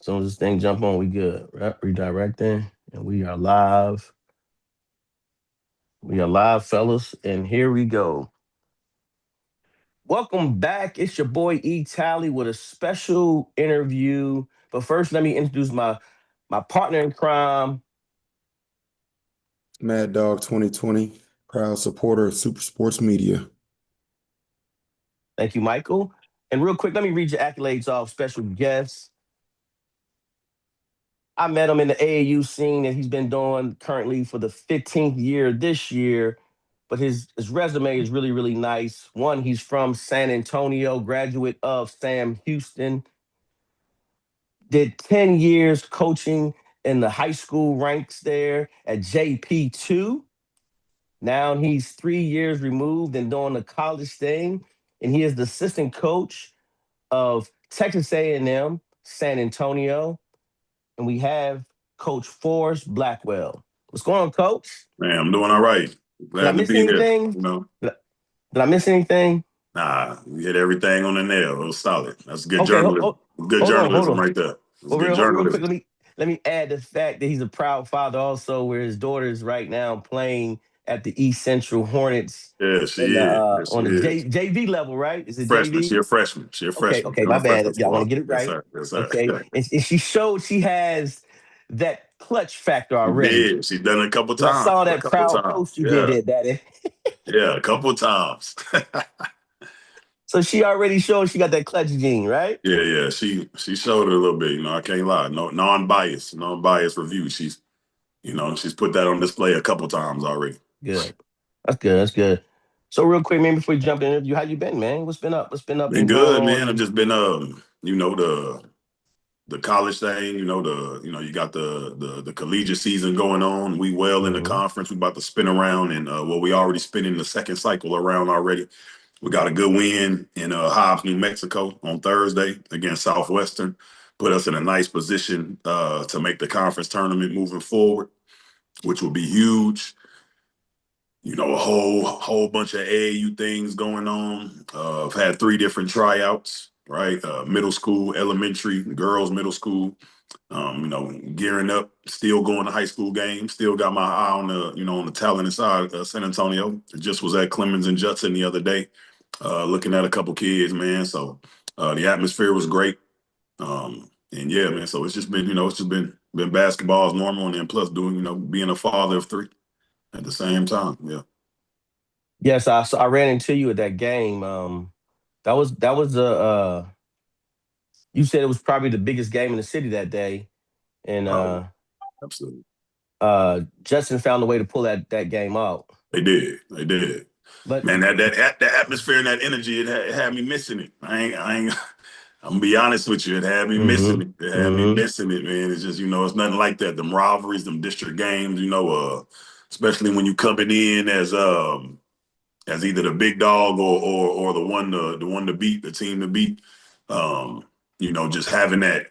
soon as this thing jump on, we good. Right? Redirecting, and we are live. We are live, fellas, and here we go. Welcome back. It's your boy E Tally with a special interview. But first, let me introduce my partner in crime. Mad Dog 2020, proud supporter of Super Sports Media. Thank you, Michael. And real quick, let me read your accolades off. Special guest. I met him in the AAU scene that he's been doing currently for the 15th year this year. But his resume is really, really nice. One, he's from San Antonio, graduate of Sam Houston, did 10 years coaching in the high school ranks there at JP2. Now he's 3 years removed and doing the college thing. And he is the assistant coach of Texas A&M, San Antonio. And we have Coach Forrest Blackwell. What's going on, Coach? Man, I'm doing all right. Did I Glad to miss be here. anything? Did I miss anything? Nah, you hit everything on the nail. It was solid. That's good Okay, journalism. Good hold journalism on. right there. That's Well, good real quick, journalism. let me add the fact that he's a proud father also, where his daughter is right now playing at the East Central Hornets Yeah, she in the is. Yes, she on the is. JV level, right? Is it Freshman. JV? She a freshman. She a Okay, freshman. okay, She's on my the freshman bad. Yeah, I want squad. to get it Yes, right. sir. Yes, sir. Okay, and she showed she has that clutch factor She already. did. She done it a couple 'Cause I times. saw A that couple proud times. post you did Yeah. there, Daddy. Yeah, a couple times. So she already showed she got that clutch gene, right? Yeah. She showed it a little bit. I can't lie. No non-biased review. She's put that on display a couple times already. Good. That's good. That's good. So real quick, man, before we jump in the interview, how you been, man? What's been up? What's been up Been and going good, on? man. I've just been the college thing, you got the collegiate season going on. We well in the Mhm. conference. We about to spin around and we already spinning the second cycle around already. We got a good win in Hobbs, New Mexico on Thursday against Southwestern. Put us in a nice position to make the conference tournament moving forward, which will be huge. A whole bunch of AAU things going on. I've had 3 different tryouts, right? Middle school, elementary, girls middle school. Gearing up, still going to high school games. Still got my eye on the talent inside San Antonio. Just was at Clemens and Judson the other day, looking at a couple kids, man. So the atmosphere was great. And yeah, man. So it's just been, been basketball as normal, and then plus doing, being a father of 3 at the same time. Yeah. Yes, I ran into you at that game. That was you said it was probably the biggest game in the city that day, and Oh, yeah. Absolutely. Justin found a way to pull that game out. They did. They did. But Man, that atmosphere and that energy, it had me missing it. I ain't. I'm gonna be honest with you. It had me missing hmm it. It had me hmm missing it, man. It's just it's nothing like that. Them rivalries, them district games. Especially when you coming in as either the big dog or the one to beat, the team to beat. Um, just having that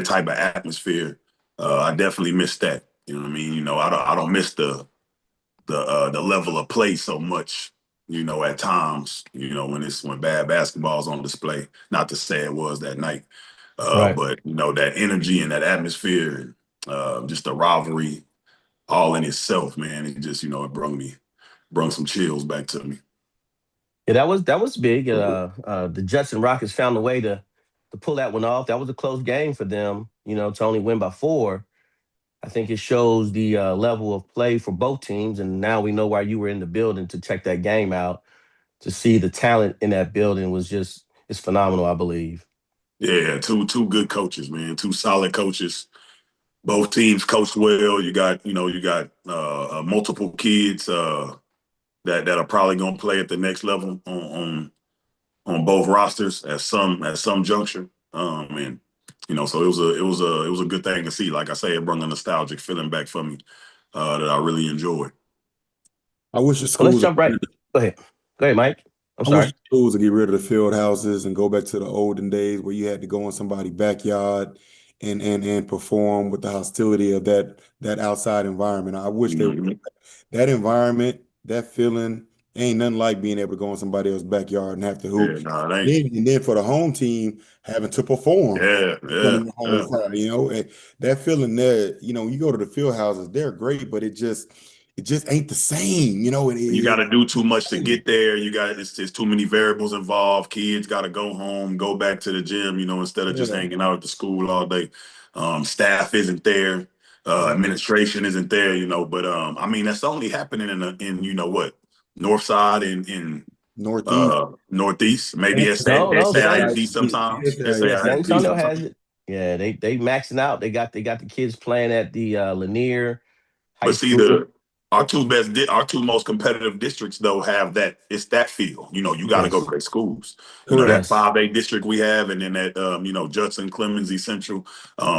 type of atmosphere. I definitely miss that. You know what I mean? I don't miss the level of play so much, at times, when bad basketball's on display. Not to say it was that night. right. But that energy and that atmosphere, just the rivalry all in itself, man, it just, it brung some chills back to me. Yeah, that was big. The Judson Rockets found a way to pull that one off. That was a close game for them, to only win by 4. I think it shows the level of play for both teams. And now we know why you were in the building to check that game out, to see the talent in that building was just it's phenomenal, I believe. Yeah, two good coaches, man. 2 solid coaches. Both teams coached well. You got multiple kids that are probably gonna play at the next level on both rosters at some juncture. And so it was a good thing to see. Like I say, it brought a nostalgic feeling back for me that I really enjoyed. I wish the Well, let's schools, jump right. Go ahead. Go ahead, Mike. I'm I wish sorry. the schools would get rid of the field houses and go back to the olden days where you had to go in somebody's backyard and perform with the hostility of that outside environment. I wish they would, Mhm. that environment, that feeling, Ain't nothing like being able to go in somebody else's backyard and have to hoop. Yeah, no, it ain't. And then for the home team having to perform Yeah, in front yeah, of your home yeah. crowd, and that feeling there, you go to the field houses, they're great, but it just ain't the same, You got to do too much to it get there. It's too many variables involved. Kids got to go home, go back to the gym, instead of just yeah, hanging out at the school all day. Staff isn't there. right. Administration isn't there, But I mean, that's only happening in what, North Side and in Northeast. Northeast. Maybe And at No, no, San SISD sometimes. yeah, San SISD Antonio has sometimes. it. Yeah, they maxing out. They got the kids playing at the Lanier High But see, School. our two most competitive districts though have that. It's that field. You got to go to Yes, their schools. That correct. yes. 5A district we have, and then that Judson Clemency Central,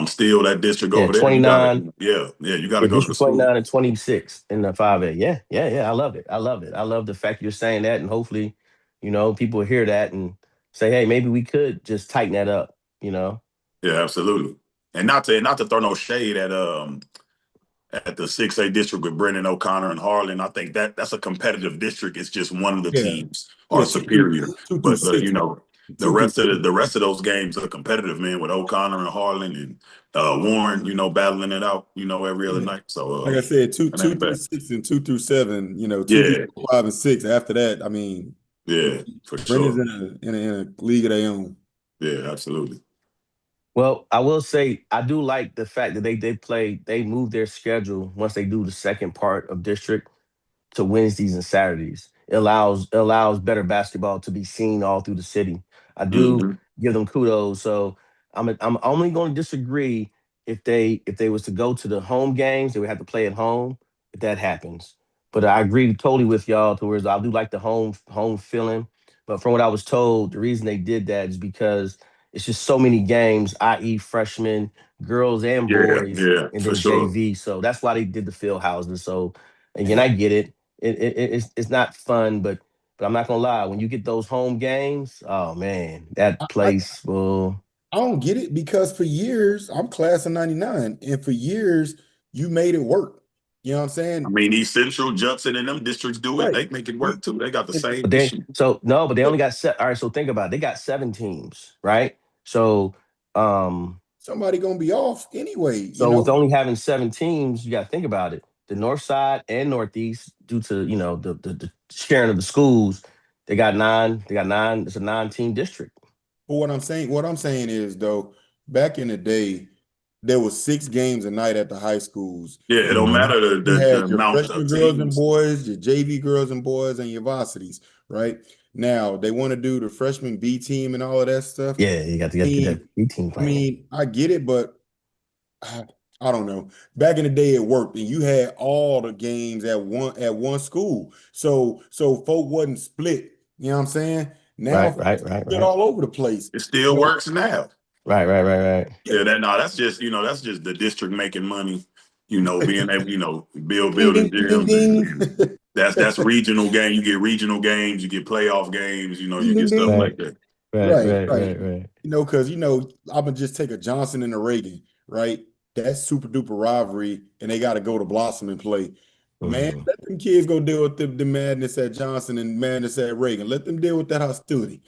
still that district Yeah, over there. You got to, 29. yeah, you got Yeah, to go to the District school. 29 and 26 in the 5A. Yeah, yeah, yeah. I love it. I love it. I love the fact you're saying that. And hopefully, people hear that and say, hey, maybe we could just tighten that up. Yeah, absolutely. And not to throw no shade at the 6A district with Brendan O'Connor and Harlan. I think that's a competitive district. It's just one of the Yeah. teams are Yeah, superior. two through But six. the Two through rest of six. the rest of those games are competitive, man, with O'Connor and Harlan and Warren, battling it out, every other Yeah. night. So Like I said, two it two ain't through bad. six and 2 through 7, two through Yeah, 5 and 6. After that, I mean, yeah, for Brendan's sure. in a league of their own. Yeah, absolutely. Well, I will say I do like the fact that they move their schedule once they do the second part of district to Wednesdays and Saturdays. It allows better basketball to be seen all through the city. I do Hmm. give them kudos. So I'm only going to disagree if they was to go to the home games, they would have to play at home if that happens. But I agree totally with y'all towards I do like the home feeling. But from what I was told, the reason they did that is because it's just so many games, i.e., freshmen, girls and Yeah, boys, yeah, and for then sure. JV. So that's why they did the field houses. So again, I get it. It's not fun, but I'm not gonna lie. When you get those home games, oh man, that I place will. I don't get it because for years, I'm class of 99, and for years, you made it work. You know what I'm I saying? mean, East Central, Judson, and them districts do it. Right. They make it You- work too. They got the and- same But they issue. so no, but they only got set. All right, so think about it. They got 7 teams, right? So um, Somebody gonna be off anyway, so with only having 7 teams, you got to think about it. The North Side and Northeast, due to the sharing of the schools, they got nine. They got nine. It's a 9-team district, But what I'm saying is though, back in the day, there was 6 games a night at the high schools, Yeah, it and don't matter you the had your amount of freshman girls and teams. boys, your JV girls and boys, and your varsities, right? Now they want to do the freshman B team and all of that stuff. Yeah, you got to I get that mean, B team I playing. mean, I get it, but I, I don't know. Back in the day, it worked, and you had all the games at one school, so folk wasn't split. You know what I'm saying? Now, Right, folk right, right, split right, all over the place. It You still know, works now. right, right, right, right. Yeah, that's just the district making money. Being able, build Ding, ding, building ding, gyms, ding, and that's regional game. You get regional games, you get playoff games. ding, You ding, get stuff ding. like Right, that. right, Right, right, right. right, right. Because I'm gonna just take a Johnson and a Reagan, right? That's super duper rivalry, and they got to go to Blossom and play. Man, Mhm. let them kids go deal with the madness at Johnson and madness at Reagan. Let them deal with that hostility.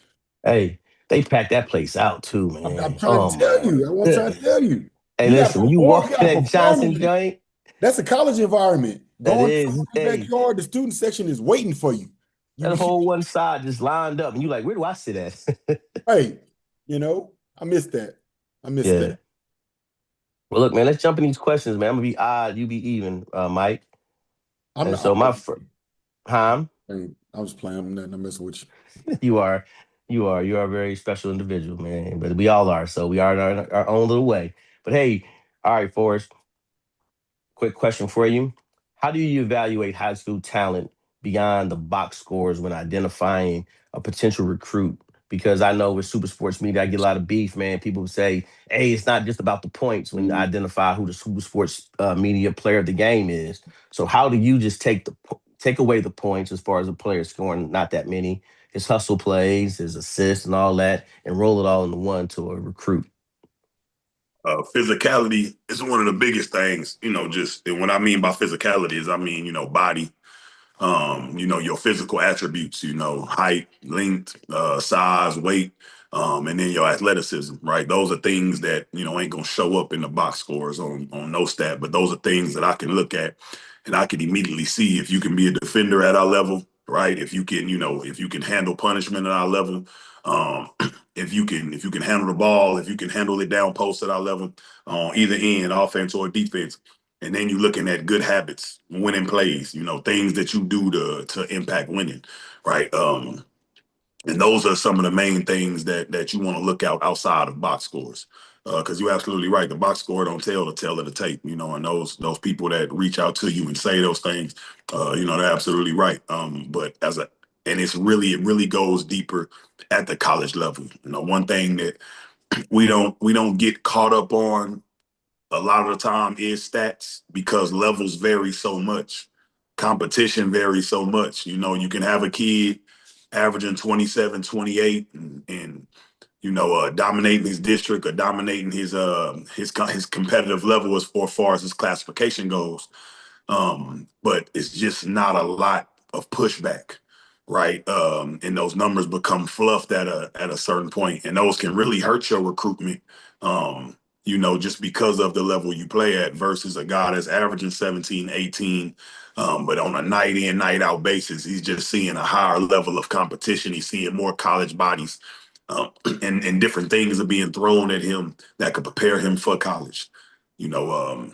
Hey, they packed that place out too, I'm man. trying Oh to tell my you. I'm trying to goodness. tell you. Hey, You got to listen, when you perform. walk You in got to that perform Johnson in it. joint, That's a college environment. that Go in is, somebody's hey, backyard. The student section is waiting for you. that You whole one side just lined up, and you like, where do I sit at? right. I miss that. I miss Yeah. that. Well, look, man, let's jump in these questions, man. I'm gonna be odd, you be even, Mike. I'm And not. so huh? I was playing. I'm not messing with you. You are, you are a very special individual, man. But we all are, so we are in our own little way. But hey, all right, Forrest. Quick question for you. How do you evaluate high school talent beyond the box scores when identifying a potential recruit? Because I know with super sports media, I get a lot of beef, man. People say, hey, it's not just about the points when you identify who the super sports media player of the game is. So how do you just take away the points as far as a player scoring not that many, his hustle plays, his assists and all that, and roll it all into one to a recruit? Physicality is one of the biggest things. Just and what I mean by physicality is I mean body. Your physical attributes, height, length, size, weight, and then your athleticism, right? Those are things that, ain't gonna show up in the box scores on no stat, but those are things that I can look at and I can immediately see if you can be a defender at our level, right? If you can handle punishment at our level, um, if you can handle the ball, if you can handle it down post at our level, on either end, offense or defense. And then you're looking at good habits, winning plays, things that you do to impact winning, right? And those are some of the main things that you want to look out outside of box scores. Because you're absolutely right. The box score don't tell the tale of the tape, and those people that reach out to you and say those things, they're absolutely right. But and it really goes deeper at the college level. One thing that we don't get caught up on a lot of the time is stats because levels vary so much. Competition varies so much. You can have a kid averaging 27, 28 and dominating his district or dominating his competitive level as far as his classification goes. But it's just not a lot of pushback, right? And those numbers become fluffed at a certain point, and those can really hurt your recruitment. Just because of the level you play at versus a guy that's averaging 17, 18, but on a night in, night out basis, he's just seeing a higher level of competition. He's seeing more college bodies, and different things are being thrown at him that could prepare him for college. You know,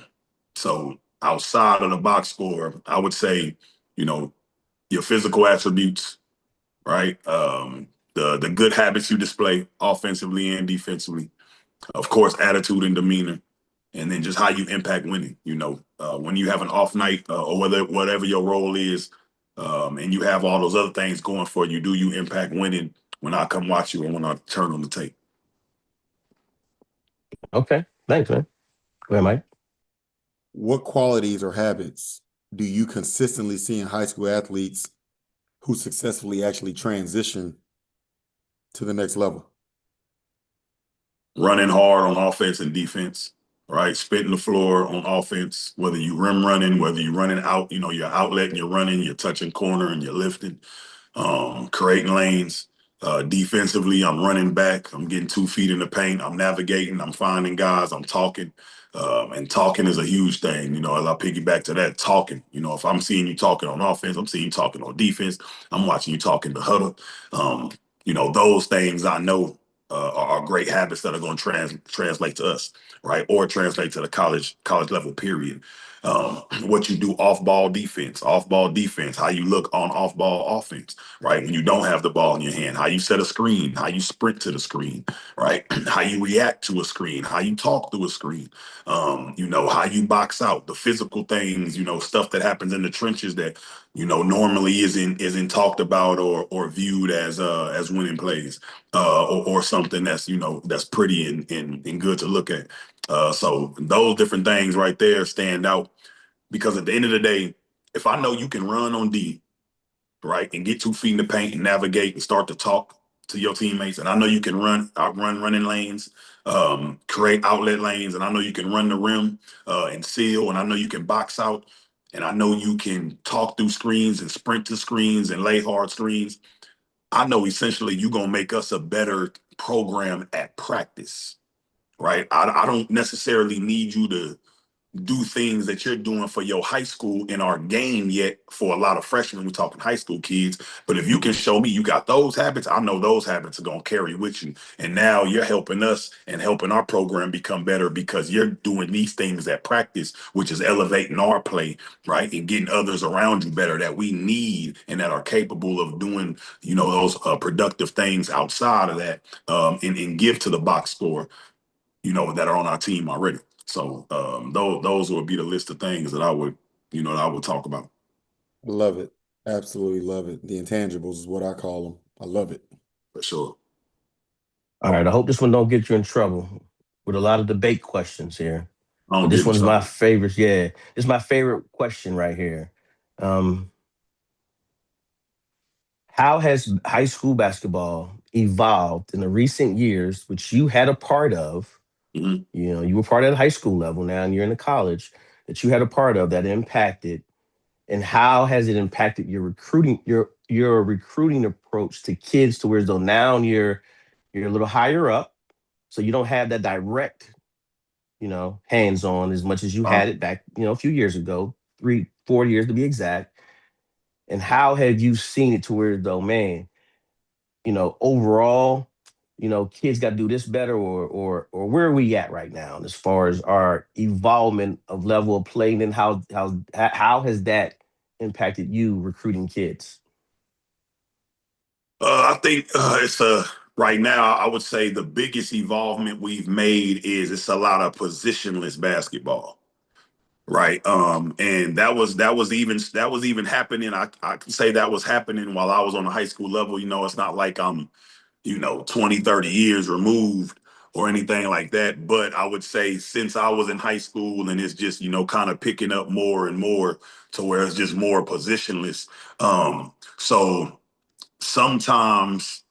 so outside of the box score, I would say, you know, your physical attributes, right? The good habits you display offensively and defensively, of course, attitude and demeanor, and then just how you impact winning. When you have an off night or whatever your role is, and you have all those other things going for you, do you impact winning when I come watch you and when I turn on the tape? Okay. Thanks, man. Go ahead, Mike. What qualities or habits do you consistently see in high school athletes who successfully actually transition to the next level? Running hard on offense and defense, right? Spitting the floor on offense, whether you rim running, whether you're running out, your outlet and you're running, you're touching corner and you're lifting, creating lanes. Defensively, I'm running back. I'm getting 2 feet in the paint. I'm navigating. I'm finding guys. I'm talking. And talking is a huge thing. As I piggyback to that, talking. If I'm seeing you talking on offense, I'm seeing you talking on defense. I'm watching you talking the huddle. Those things I know are great habits that are going to translate to us, right? Or translate to the college level period. What you do off ball defense, how you look on off ball offense, right? When you don't have the ball in your hand, how you set a screen, how you sprint to the screen, right? How you react to a screen, how you talk through a screen, how you box out, the physical things, stuff that happens in the trenches that, normally isn't talked about or viewed as winning plays, or something that's pretty and good to look at. So those different things right there stand out because at the end of the day, if I know you can run on D, right, and get 2 feet in the paint and navigate and start to talk to your teammates, and I know you can outrun running lanes, create outlet lanes, and I know you can run the rim and seal, and I know you can box out, and I know you can talk through screens and sprint to screens and lay hard screens. I know essentially you're gonna make us a better program at practice, right? I don't necessarily need you to do things that you're doing for your high school in our game yet for a lot of freshmen. We're talking high school kids. But if you can show me you got those habits, I know those habits are going to carry with you. And now you're helping us and helping our program become better because you're doing these things at practice, which is elevating our play, right? And getting others around you better that we need and that are capable of doing, those productive things outside of that, and give to the box score, that are on our team already. So those would be the list of things that I would talk about I love it. Absolutely love it. The intangibles is what I call them. I love it. for sure. All right. I hope this one don't get you in trouble with a lot of debate questions here. I But don't this get in one's my trouble. favorite. Yeah, this is my favorite question right here. Um, how has high school basketball evolved in the recent years, which you had a part of? Mhm. You were part of the high school level now, and you're in the college that you had a part of that impacted and how has it impacted your recruiting approach to kids to where as though now you're a little higher up, so you don't have that direct, hands on as much as you Uh, had it back, a few years ago, 3 4 years to be exact. And how have you seen it to where though, man, overall, kids got to do this better, or where are we at right now as far as our evolvement of level of play, and how has that impacted you recruiting kids? I think it's right now. I would say the biggest evolvement we've made is it's a lot of positionless basketball, right? And that was even happening. I can say that was happening while I was on the high school level. It's not like I'm 20, 30 years removed or anything like that. But I would say since I was in high school and it's just, kind of picking up more and more to where it's just more positionless. So sometimes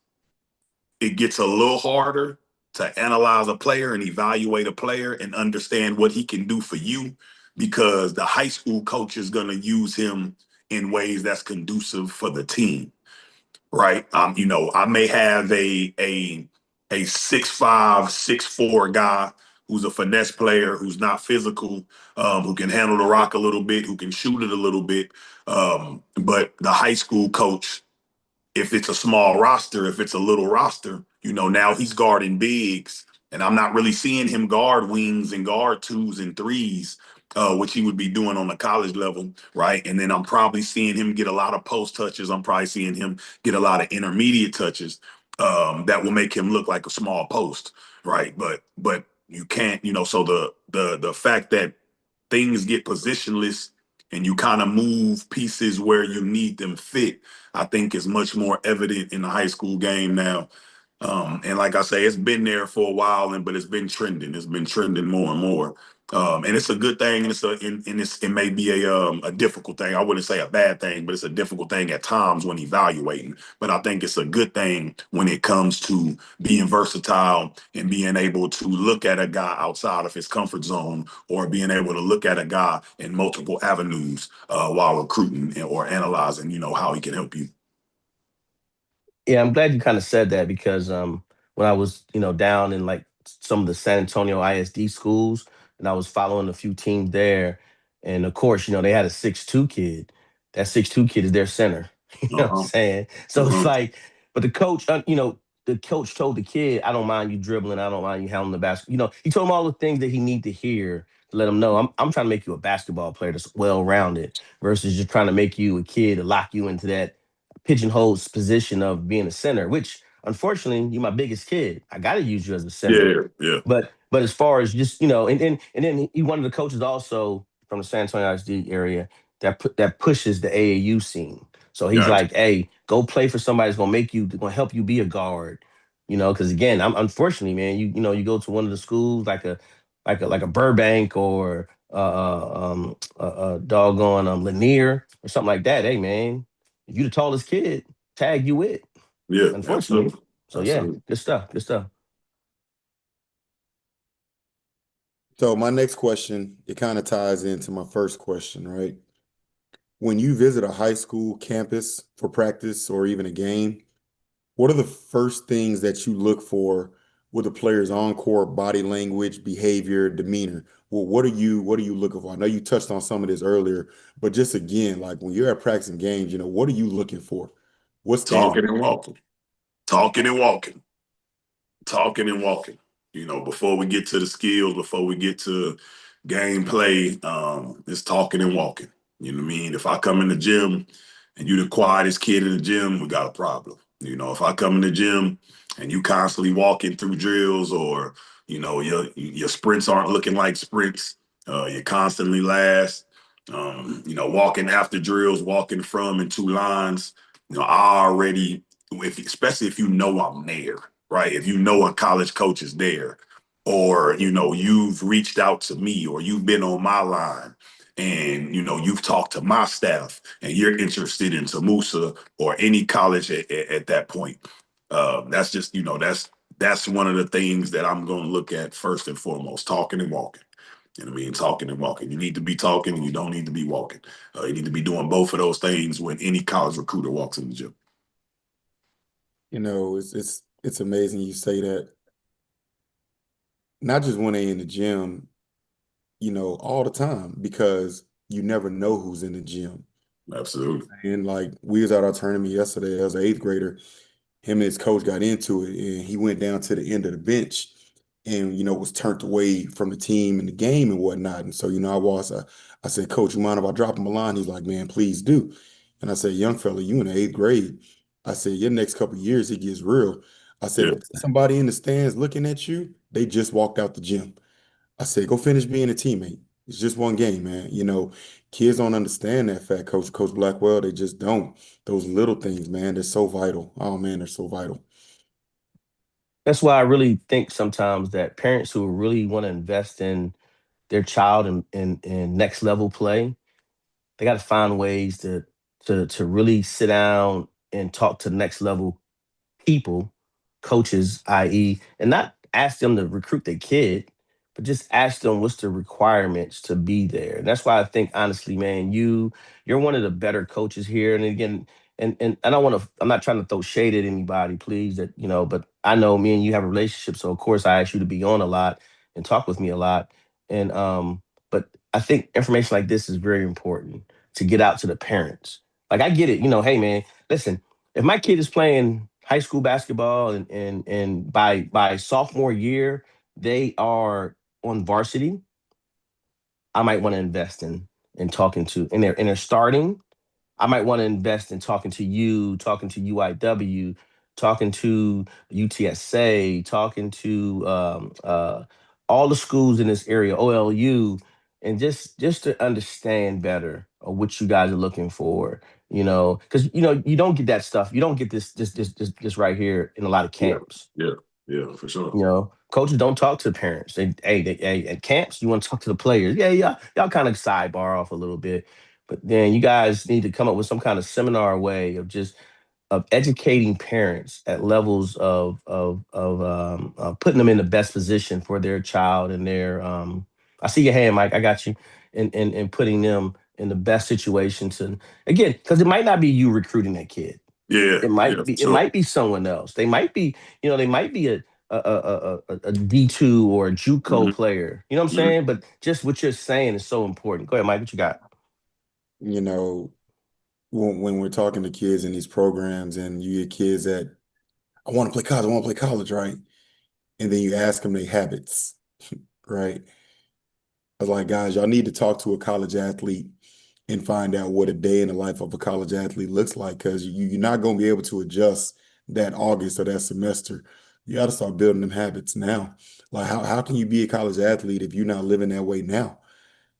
it gets a little harder to analyze a player and evaluate a player and understand what he can do for you because the high school coach is going to use him in ways that's conducive for the team, right? I may have a 6'5", 6'4" guy who's a finesse player, who's not physical, who can handle the rock a little bit, who can shoot it a little bit. But the high school coach, if it's a small roster, if it's a little roster, now he's guarding bigs, and I'm not really seeing him guard wings and guard twos and threes, which he would be doing on the college level, right? And then I'm probably seeing him get a lot of post touches. I'm probably seeing him get a lot of intermediate touches that will make him look like a small post, right? But you can't, so the fact that things get positionless and you kind of move pieces where you need them fit, I think is much more evident in the high school game now. And like I say, it's been there for a while, but it's been trending. It's been trending more and more. And it's a good thing, and it may be a difficult thing. I wouldn't say a bad thing, but it's a difficult thing at times when evaluating. But I think it's a good thing when it comes to being versatile and being able to look at a guy outside of his comfort zone, or being able to look at a guy in multiple avenues while recruiting or analyzing, how he can help you. Yeah, I'm glad you kind of said that because when I was, down in like some of the San Antonio ISD schools, and I was following a few teams there, and of course, they had a 6'2" kid. That 6'2" kid is their center. You know what I'm Uh-huh. saying? So it's Uh-huh. like, but the coach told the kid, I don't mind you dribbling, I don't mind you handling the basket. He told him all the things that he need to hear to let him know I'm trying to make you a basketball player that's well rounded versus just trying to make you a kid to lock you into that pigeonholed position of being a center, which unfortunately you're my biggest kid. I got to use you as a center. Yeah, yeah, But as far as just and then he one of the coaches also from the San Antonio ISD area that pushes the AAU scene. So he's gotcha. like, hey, go play for somebody that's gonna help you be a guard. Because again, I'm unfortunately, man, you go to one of the schools like a Burbank or doggone Lanier or something like that. Hey, man, if you the tallest kid, tag you it. Yeah, Unfortunately. absolutely. So yeah, Absolutely. good stuff. Good stuff. So my next question, it kind of ties into my first question, right? When you visit a high school campus for practice or even a game, what are the first things that you look for with the players' on-court body language, behavior, demeanor? Well, what are you looking for? I know you touched on some of this earlier, but just again, like when you're at practice and games, what are you looking for? What stands Talking and walking. Talking and walking. Talking and walking. Before we get to the skills, before we get to gameplay, it's talking and walking. You know what I mean? If I come in the gym and you the quietest kid in the gym, we got a problem. If I come in the gym and you constantly walking through drills, or your sprints aren't looking like sprints, you're constantly last, walking after drills, walking from in two lines, I already, especially if I'm there, right? If a college coach is there, or you've reached out to me, or you've been on my line, and you've talked to my staff, and you're interested in Tamusa or any college at that point. That's just that's one of the things that I'm going to look at first and foremost: talking and walking. You know what I mean? Talking and walking. You need to be talking and you don't need to be walking. You need to be doing both of those things when any college recruiter walks in the gym. It's amazing you say that. Not just when they in the gym, all the time, because you never know who's in the gym. Absolutely. And like we was at our tournament yesterday as an eighth grader, him and his coach got into it, and he went down to the end of the bench and was turned away from the team and the game and whatnot. And so I said, Coach, you mind if I drop him a line? He's like, man, please do. And I said, young fella, you in the eighth grade. I said, your next couple of years it gets real. I said, Yeah. if somebody in the stands looking at you, they just walked out the gym. I said, go finish being a teammate. It's just one game, man. Kids don't understand that fact, Coach Blackwell. They just don't. Those little things, man, they're so vital. Oh man, they're so vital. That's why I really think sometimes that parents who really want to invest in their child in next level play, they got to find ways to really sit down and talk to next level people, coaches, i.e., and not ask them to recruit their kid, but just ask them what's the requirements to be there. And that's why I think, honestly, man, you're one of the better coaches here. And again, and I don't want to. I'm not trying to throw shade at anybody, please. But I know me and you have a relationship, so of course I ask you to be on a lot and talk with me a lot. And but I think information like this is very important to get out to the parents. Like I get it, hey man, listen, if my kid is playing high school basketball and by sophomore year they are on varsity, I might want to invest in talking to and they're starting. I might want to invest in talking to you, talking to UIW, talking to UTSA, talking to all the schools in this area, OLU, and just to understand better what you guys are looking for. Because you don't get that stuff. You don't get this right here in a lot of Yeah. camps. Yeah. Yeah, for sure. Coaches don't talk to parents. Hey, at camps, you want to talk to the players. Yeah, yeah, y'all kind of sidebar off a little bit, but then you guys need to come up with some kind of seminar way of educating parents at levels of putting them in the best position for their child and their. I see your hand, Mike. I got you, and putting them in the best situation to again because it might not be you recruiting that kid. Yeah. Yeah, for It sure. might be someone else. They might be a D2 or a JUCO Mhm. player. You know what I'm Mhm. saying? But just what you're saying is so important. Go ahead, Mike. What you got? You know, when we're talking to kids in these programs and you get kids that I want to play college, right? And then you ask them their habits, right? I was like, guys, y'all need to talk to a college athlete and find out what a day in the life of a college athlete looks like, because you're not going to be able to adjust that August or that semester. You got to start building them habits now. Like, how can you be a college athlete if you're not living that way now?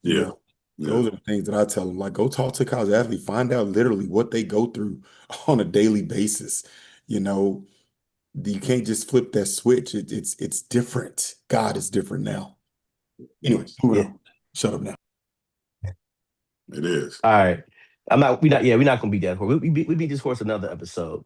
You Yeah. know, Yeah. those are the things that I tell them. Like, go talk to a college athlete, find out literally what they go through on a daily basis. You know, you can't just flip that switch. It's different. God is different now. Anyway, moving Yeah. on. Shut up now. It is. All right. We're not gonna beat that horse. We beat this horse another episode.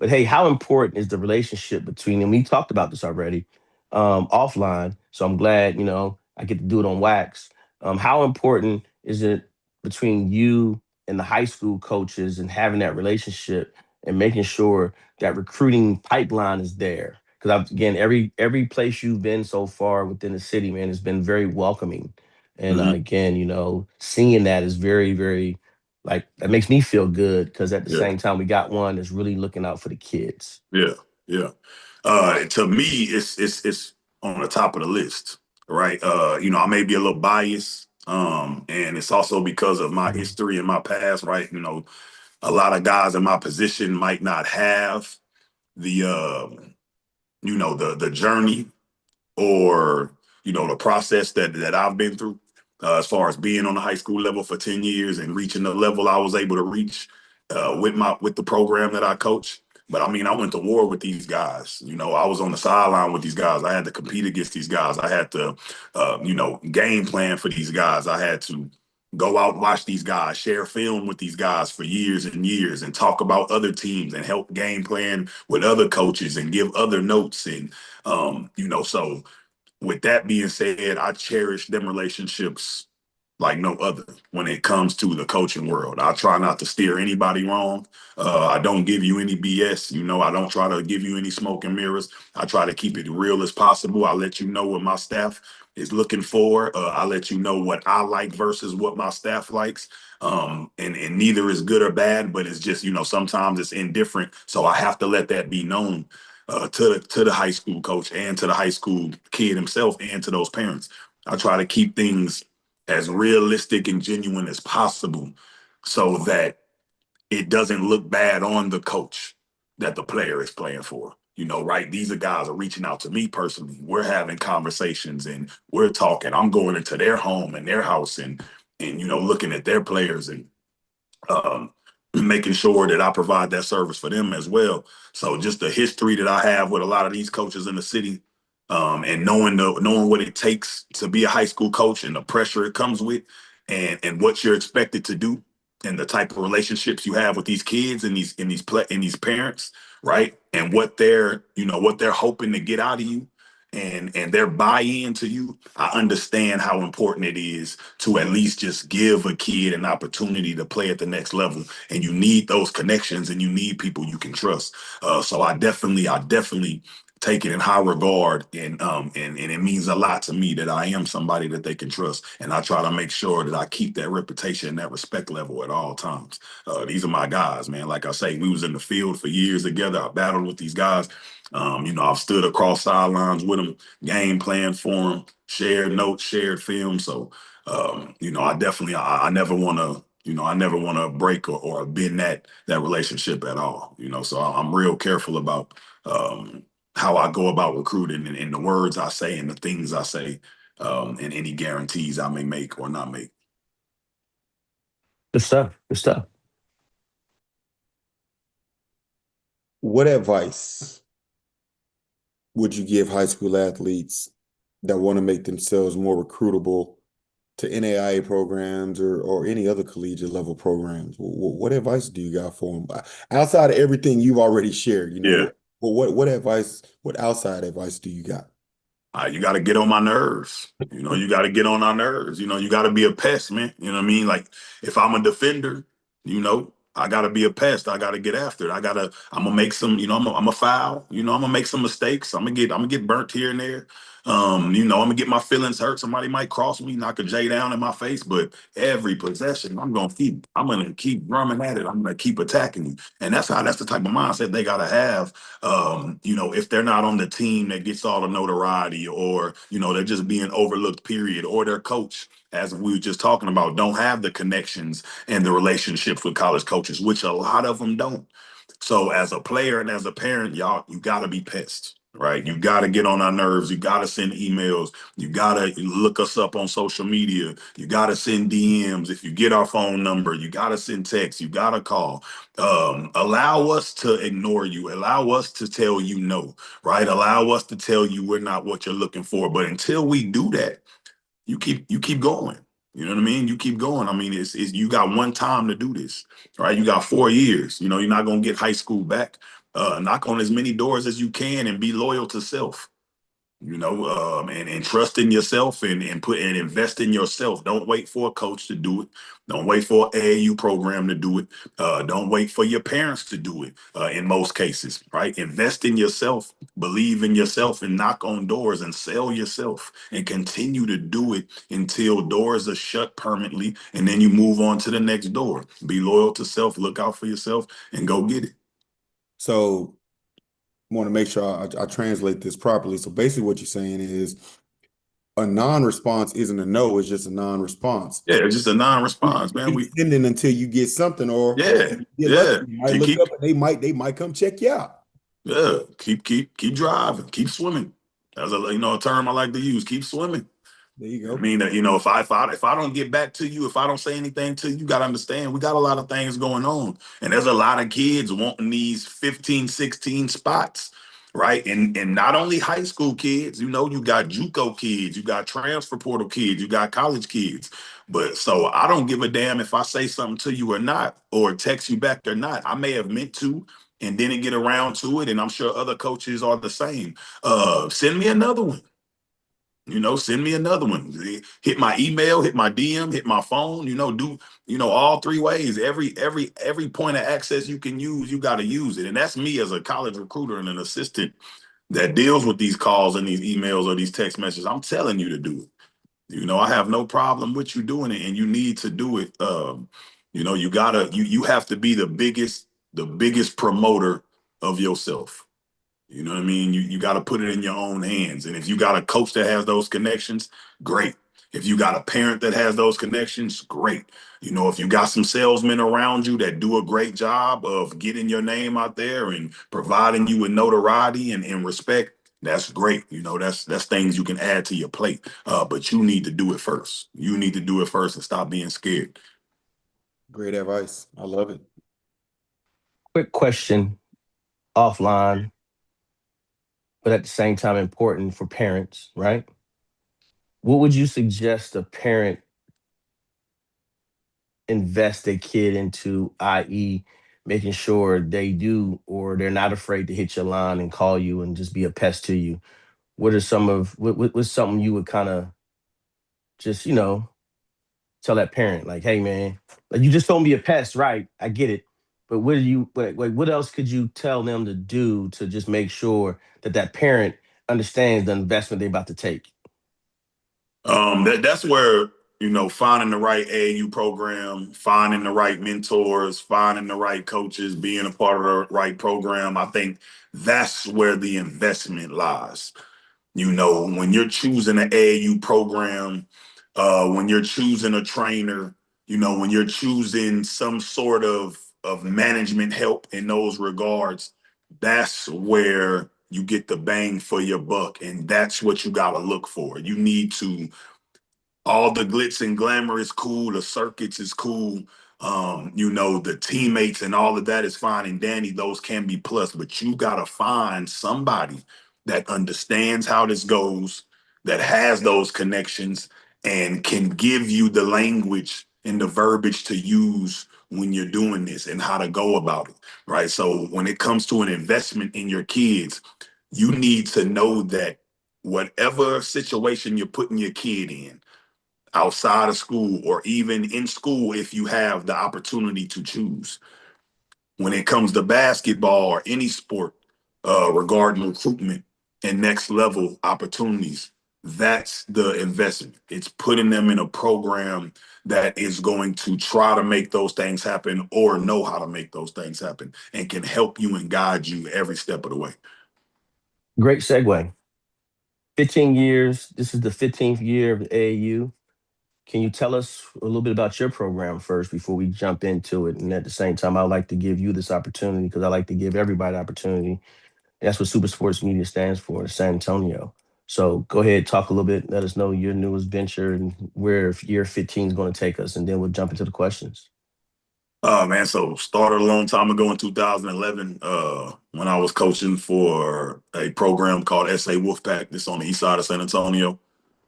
But hey, how important is the relationship between them? We talked about this already, offline. So I'm glad, I get to do it on wax. How important is it between you and the high school coaches and having that relationship and making sure that recruiting pipeline is there? Because again, every place you've been so far within the city, man, has been very welcoming. And Mhm. again, seeing that is very, very like that makes me feel good because at the Yeah. same time, we got one that's really looking out for the kids. Yeah. Yeah. To me, it's on the top of the list, right? I may be a little biased. And it's also because of my Mhm. history and my past, right? A lot of guys in my position might not have the the journey or the process that I've been through as far as being on the high school level for 10 years and reaching the level I was able to reach with the program that I coach. But I mean, I went to war with these guys. I was on the sideline with these guys. I had to compete against these guys. I had to game plan for these guys. I had to go out and watch these guys, share film with these guys for years and years, and talk about other teams and help game plan with other coaches and give other notes. And so with that being said, I cherish them relationships like no other when it comes to the coaching world. I try not to steer anybody wrong. I don't give you any BS. I don't try to give you any smoke and mirrors. I try to keep it real as possible. I let you know what my staff is looking for. I let you know what I like versus what my staff likes. And neither is good or bad, but it's just, sometimes it's indifferent. So I have to let that be known to the high school coach and to the high school kid himself and to those parents. I try to keep things as realistic and genuine as possible so that it doesn't look bad on the coach that the player is playing for. Right? These are guys are reaching out to me personally. We're having conversations and we're talking. I'm going into their home and their house and looking at their players and um, making sure that I provide that service for them as well. So just the history that I have with a lot of these coaches in the city, and knowing what it takes to be a high school coach and the pressure it comes with, and what you're expected to do, and the type of relationships you have with these kids and these parents, right? And what they're hoping to get out of you. And their buy-in to you, I understand how important it is to at least just give a kid an opportunity to play at the next level. And you need those connections and you need people you can trust. So I definitely take it in high regard, and it means a lot to me that I am somebody that they can trust. And I try to make sure that I keep that reputation and that respect level at all times. These are my guys, man. Like I say, we was in the field for years together. I battled with these guys. I've stood across sidelines with them, game plan for them, shared notes, shared film. So I never want to, I never want to break or bend that relationship at all. So I'm real careful about how I go about recruiting and the words I say and the things I say, and any guarantees I may make or not make. Good stuff. Good stuff. What advice would you give high school athletes that want to make themselves more recruitable to NAIA programs or any other collegiate level programs? What advice do you got for them outside of everything you've already shared? Yeah. What advice? What outside advice do you got? You got to get on my nerves. You got to get on our nerves. You got to be a pest, man. You know what I mean? Like if I'm a defender, I got to be a pest. I got to get after it. I'm gonna make some, I'm a foul. I'm gonna make some mistakes. I'm gonna get burnt here and there. I'm gonna get my feelings hurt. Somebody might cross me, knock a J down in my face, but every possession, I'm gonna keep drumming at it. I'm gonna keep attacking you. And that's the type of mindset they gotta have. If they're not on the team that gets all the notoriety, or they're just being overlooked, period, or their coach, as we were just talking about, don't have the connections and the relationships with college coaches, which a lot of them don't. So as a player and as a parent, y'all, you got to be pissed, right? You got to get on our nerves. You got to send emails. You got to look us up on social media. You got to send DMs. If you get our phone number, you got to send texts. You got to call. Allow us to ignore you. Allow us to tell you no, right? Allow us to tell you we're not what you're looking for. But until we do that, you keep going. You know what I mean? You keep going. I mean, it's you got one time to do this, right? You got 4 years. You're not gonna get high school back. Knock on as many doors as you can and be loyal to self. And trust in yourself and invest in yourself. Don't wait for a coach to do it. Don't wait for an AAU program to do it. Don't wait for your parents to do it. In most cases, right? Invest in yourself, believe in yourself, and knock on doors and sell yourself, and continue to do it until doors are shut permanently, and then you move on to the next door. Be loyal to self, look out for yourself, and go get it. So want to make sure I translate this properly. So basically what you're saying is a non-response isn't a no, it's just a non-response. Yeah, it's just a non-response, man. Keep sending until you get something, or Yeah, get lucky. yeah. You might look up and they might come check you out. Yeah, keep driving, keep swimming. That's a term I like to use. Keep swimming. There you I go. mean, if I don't get back to you, if I don't say anything to you, you got to understand we got a lot of things going on, and there's a lot of kids wanting these 15, 16 spots, right? And not only high school kids, you got JUCO kids, you got transfer portal kids, you got college kids. But so I don't give a damn if I say something to you or not, or text you back or not. I may have meant to and didn't get around to it, and I'm sure other coaches are the same. Send me another one. send me another one. Hit my email, hit my DM, hit my phone, do, all three ways. Every point of access you can use, you got to use it. And that's me as a college recruiter and an assistant that deals with these calls and these emails or these text messages. I'm telling you to do it. I have no problem with you doing it, and you need to do it. You have to be the biggest promoter of yourself. You know what I mean? You got to put it in your own hands. And if you got a coach that has those connections, great. If you got a parent that has those connections, great. If you got some salesmen around you that do a great job of getting your name out there and providing you with notoriety and respect, that's great. That's things you can add to your plate. But you need to do it first. You need to do it first and stop being scared. Great advice. I love it. Quick question offline, but at the same time important for parents, right? What would you suggest a parent invest their kid into, i.e., making sure they do or they're not afraid to hit your line and call you and just be a pest to you? What are some of what's something you would kind of just tell that parent, like, hey man, like, you just told me a pest, right? I get it, but what do you what else could you tell them to do to just make sure that that parent understands the investment they're about to take? That's where, finding the right AAU program, finding the right mentors, finding the right coaches, being a part of the right program. I think that's where the investment lies. When you're choosing an AAU program, when you're choosing a trainer, when you're choosing some sort of management help in those regards, that's where you get the bang for your buck. And that's what you got to look for. You need to all the glitz and glamour is cool. The circuits is cool. The teammates and all of that is fine and dandy. Those can be plus, but you gotta find somebody that understands how this goes, that has those connections, and can give you the language and the verbiage to use when you're doing this and how to go about it. Right. So when it comes to an investment in your kids, you need to know that whatever situation you're putting your kid in, outside of school or even in school if you have the opportunity to choose. When it comes to basketball or any sport regarding recruitment and next level opportunities, that's the investment. It's putting them in a program that is going to try to make those things happen or know how to make those things happen and can help you and guide you every step of the way. Great segue. 15 years. This is the 15th year of the AAU. Can you tell us a little bit about your program first before we jump into it? And at the same time, I'd like to give you this opportunity because I like to give everybody opportunity. And that's what Super Sports Media stands for, San Antonio. So go ahead, talk a little bit. Let us know your newest venture and where year 15 is going to take us, and then we'll jump into the questions. Man, so started a long time ago in 2011 when I was coaching for a program called SA Wolfpack. This on the east side of San Antonio,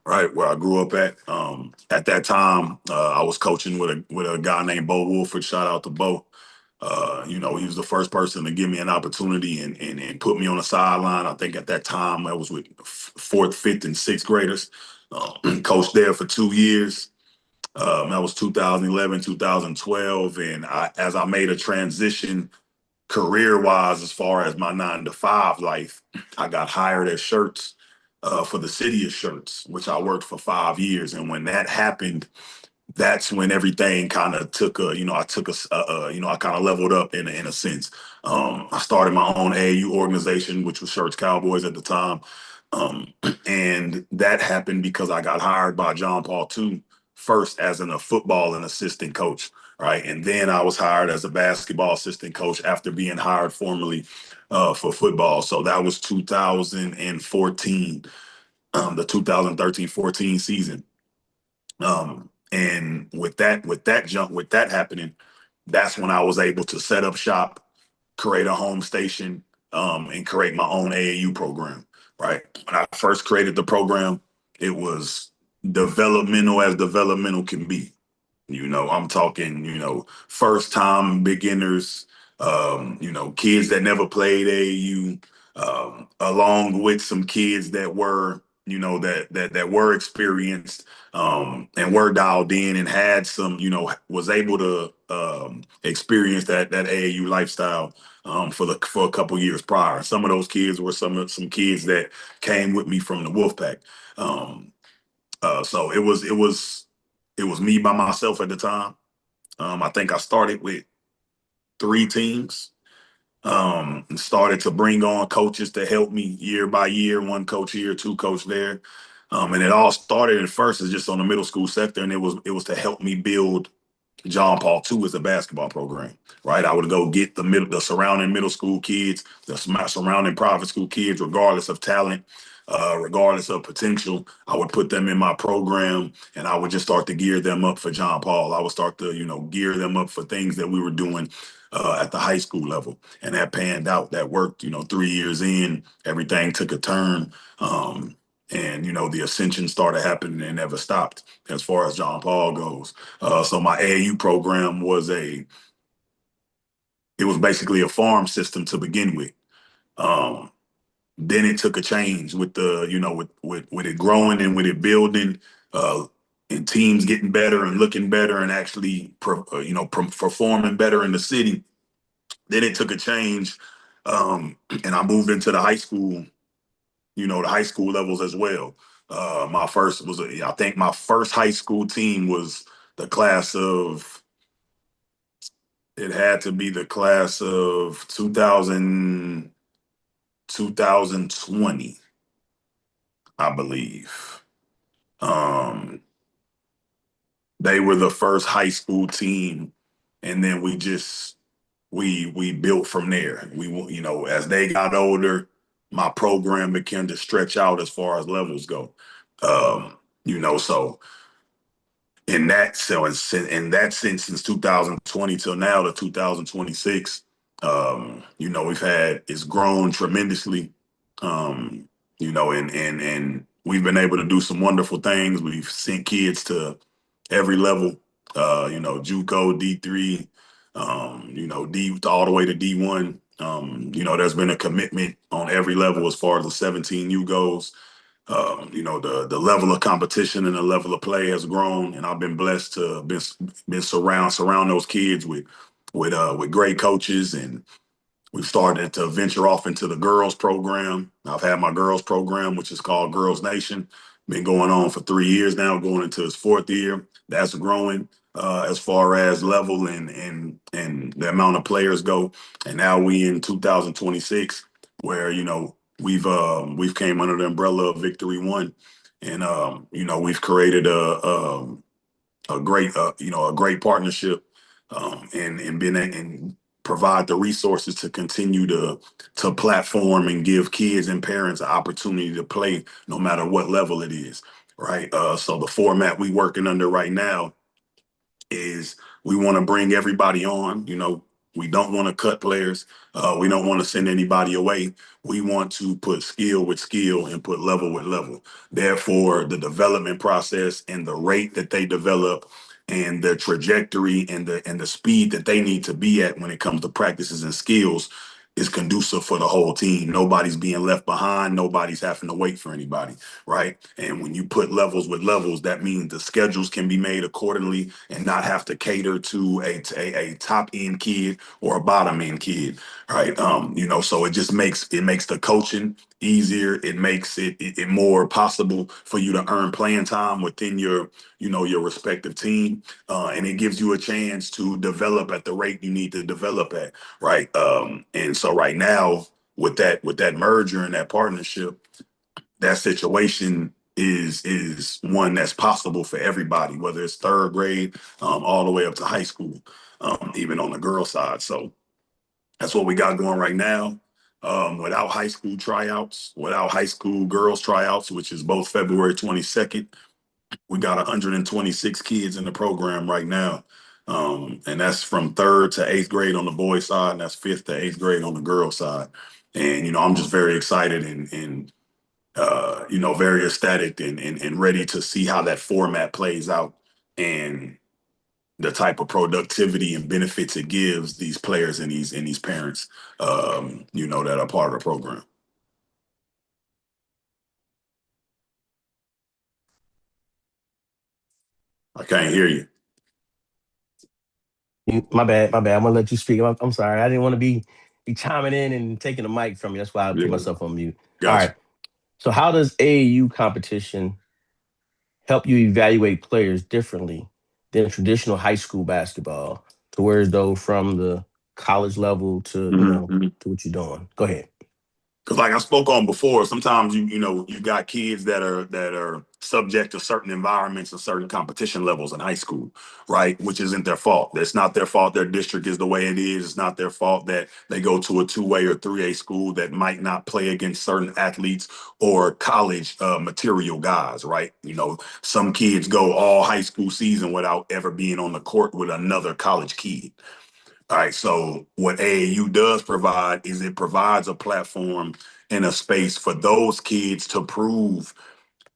right where I grew up at. At that time, I was coaching with a guy named Bo Wolford. Shout out to Bo. He was the first person to give me an opportunity and put me on the sideline. I think at that time I was with fourth, fifth, and sixth graders. Coached there for 2 years. That was 2011, 2012. And as I made a transition career-wise, as far as my 9 to 5 life, I got hired as shirts for the city of shirts, which I worked for 5 years. And when that happened, that's when everything kind of took I kind of leveled up in a sense. I started my own AAU organization, which was Shirts Cowboys at the time. Um, and that happened because I got hired by John Paul II first as a football and assistant coach, right? And then I was hired as a basketball assistant coach after being hired formally for football. So that was 2014, the 2013-14 season. And with that happening, that's when I was able to set up shop, create a home station, and create my own AAU program. Right. When I first created the program, it was developmental as developmental can be. I'm talking, first time beginners, kids that never played AAU, along with some kids that were that were experienced, and were dialed in and had some, was able to experience that AAU lifestyle for a couple years prior. Some of those kids were some kids that came with me from the Wolfpack. Um, so it was me by myself at the time. I think I started with 3 teams, and started to bring on coaches to help me year by year, one coach here, two coach there. And it all started at first as just on the middle school sector, and it was to help me build John Paul II is a basketball program, right? I would go get the surrounding middle school kids, the surrounding private school kids, regardless of talent, regardless of potential. I would put them in my program, and I would just start to gear them up for John Paul. I would start to, gear them up for things that we were doing at the high school level, and that panned out. That worked. 3 years in, everything took a turn. And the ascension started happening and never stopped as far as John Paul goes. So my AAU program it was basically a farm system to begin with. Um, then it took a change with with it growing and with it building, uh, and teams getting better and looking better and actually performing better in the city. Then it took a change, and I moved into the high school, the high school levels as well. I think my first high school team was the class of, it had to be the class of 2020, I believe. Um, they were the first high school team, and then we built from there. As they got older, my program began to stretch out as far as levels go. So in that sense, since 2020 till now to 2026, it's grown tremendously. um and we've been able to do some wonderful things. We've sent kids to every level, JUCO, D3, D all the way to D1. There's been a commitment on every level as far as the 17U goes. The level of competition and the level of play has grown, and I've been blessed to been surround those kids with great coaches. And we've started to venture off into the girls program. I've had my girls program, which is called Girls Nation, been going on for 3 years now, going into its fourth year. That's growing, as far as level and the amount of players go. And now we in 2026, where we've came under the umbrella of Victory One, and we've created a great partnership, and provide the resources to continue to platform and give kids and parents an opportunity to play no matter what level it is, right? So the format we working under right now is we want to bring everybody on. We don't want to cut players. We don't want to send anybody away. We want to put skill with skill and put level with level. Therefore, the development process and the rate that they develop and the trajectory and the speed that they need to be at when it comes to practices and skills is conducive for the whole team. Nobody's being left behind. Nobody's having to wait for anybody, right? And when you put levels with levels, that means the schedules can be made accordingly and not have to cater to a top end kid or a bottom end kid, right? So it makes the coaching easier. It makes it more possible for you to earn playing time within your respective team, and it gives you a chance to develop at the rate you need to develop at, right? And so right now, with that merger and that partnership, that situation is one that's possible for everybody, whether it's third grade, all the way up to high school, even on the girl side. So that's what we got going right now. Without high school tryouts, without high school girls tryouts, which is both February 22nd, we got 126 kids in the program right now. And that's from third to eighth grade on the boys side, and that's fifth to eighth grade on the girls side. And, I'm just very excited and very ecstatic and ready to see how that format plays out and the type of productivity and benefits it gives these players and these parents, that are part of the program. I can't hear you. My bad, my bad. I'm gonna let you speak. I'm sorry. I didn't want to be chiming in and taking the mic from you. That's why I put Yeah, myself on mute. All gotcha. right. So how does AAU competition help you evaluate players differently than traditional high school basketball to where though from the college level to, Mm-hmm. to what you're doing? Go ahead. Because like I spoke on before, sometimes you got kids that are subject to certain environments and certain competition levels in high school, right? Which isn't their fault. It's not their fault their district is the way it is. It's not their fault that they go to a 2A or 3A school that might not play against certain athletes or college material guys, right? Some kids go all high school season without ever being on the court with another college kid. All right. So what AAU does provide is it provides a platform and a space for those kids to prove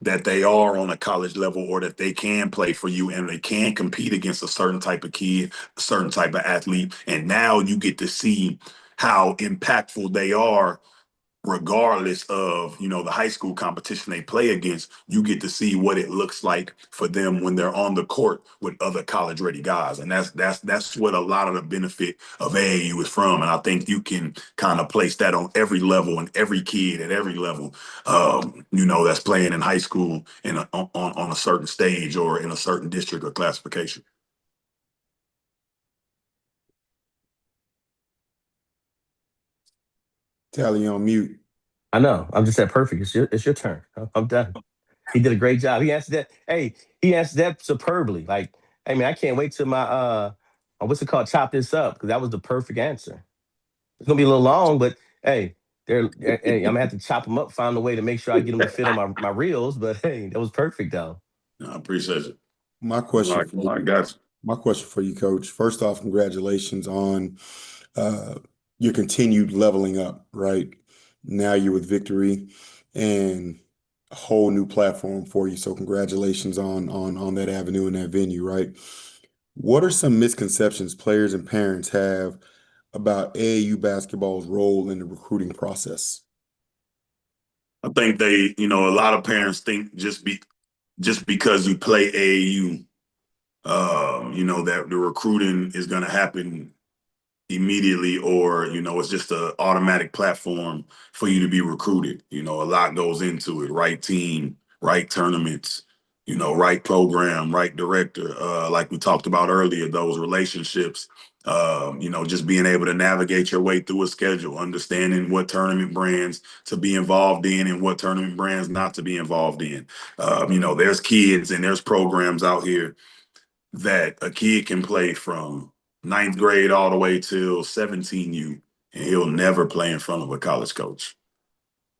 that they are on a college level or that they can play for you and they can compete against a certain type of kid, a certain type of athlete. And now you get to see how impactful they are regardless of the high school competition they play against. You get to see what it looks like for them when they're on the court with other college ready guys, and that's what a lot of the benefit of AAU is from. And I think you can kind of place that on every level and every kid at every level, that's playing in high school on a certain stage or in a certain district or classification. Tally on mute. I know. I'm just at perfect. It's your turn. I'm done. He did a great job. He answered that. Hey, he answered that superbly. Like, hey man, I can't wait till my what's it called? Chop this up because that was the perfect answer. It's gonna be a little long, but hey, hey, I'm gonna have to chop them up, find a way to make sure I get them to fit on my reels. But hey, that was perfect though. I appreciate it. My question Like, for I you, got you. my question for you, Coach. First off, congratulations on uh, your continued leveling up. Right now, you're with Victory and a whole new platform for you. So, congratulations on that avenue and that venue. Right. What are some misconceptions players and parents have about AAU basketball's role in the recruiting process? I think a lot of parents think just because you play AAU, that the recruiting is going to happen immediately, or it's just an automatic platform for you to be recruited. A lot goes into it: right team, right tournaments, right program, right director, like we talked about earlier, those relationships, just being able to navigate your way through a schedule, understanding what tournament brands to be involved in and what tournament brands not to be involved in. There's kids and there's programs out here that a kid can play from ninth grade all the way till 17U, and he'll never play in front of a college coach.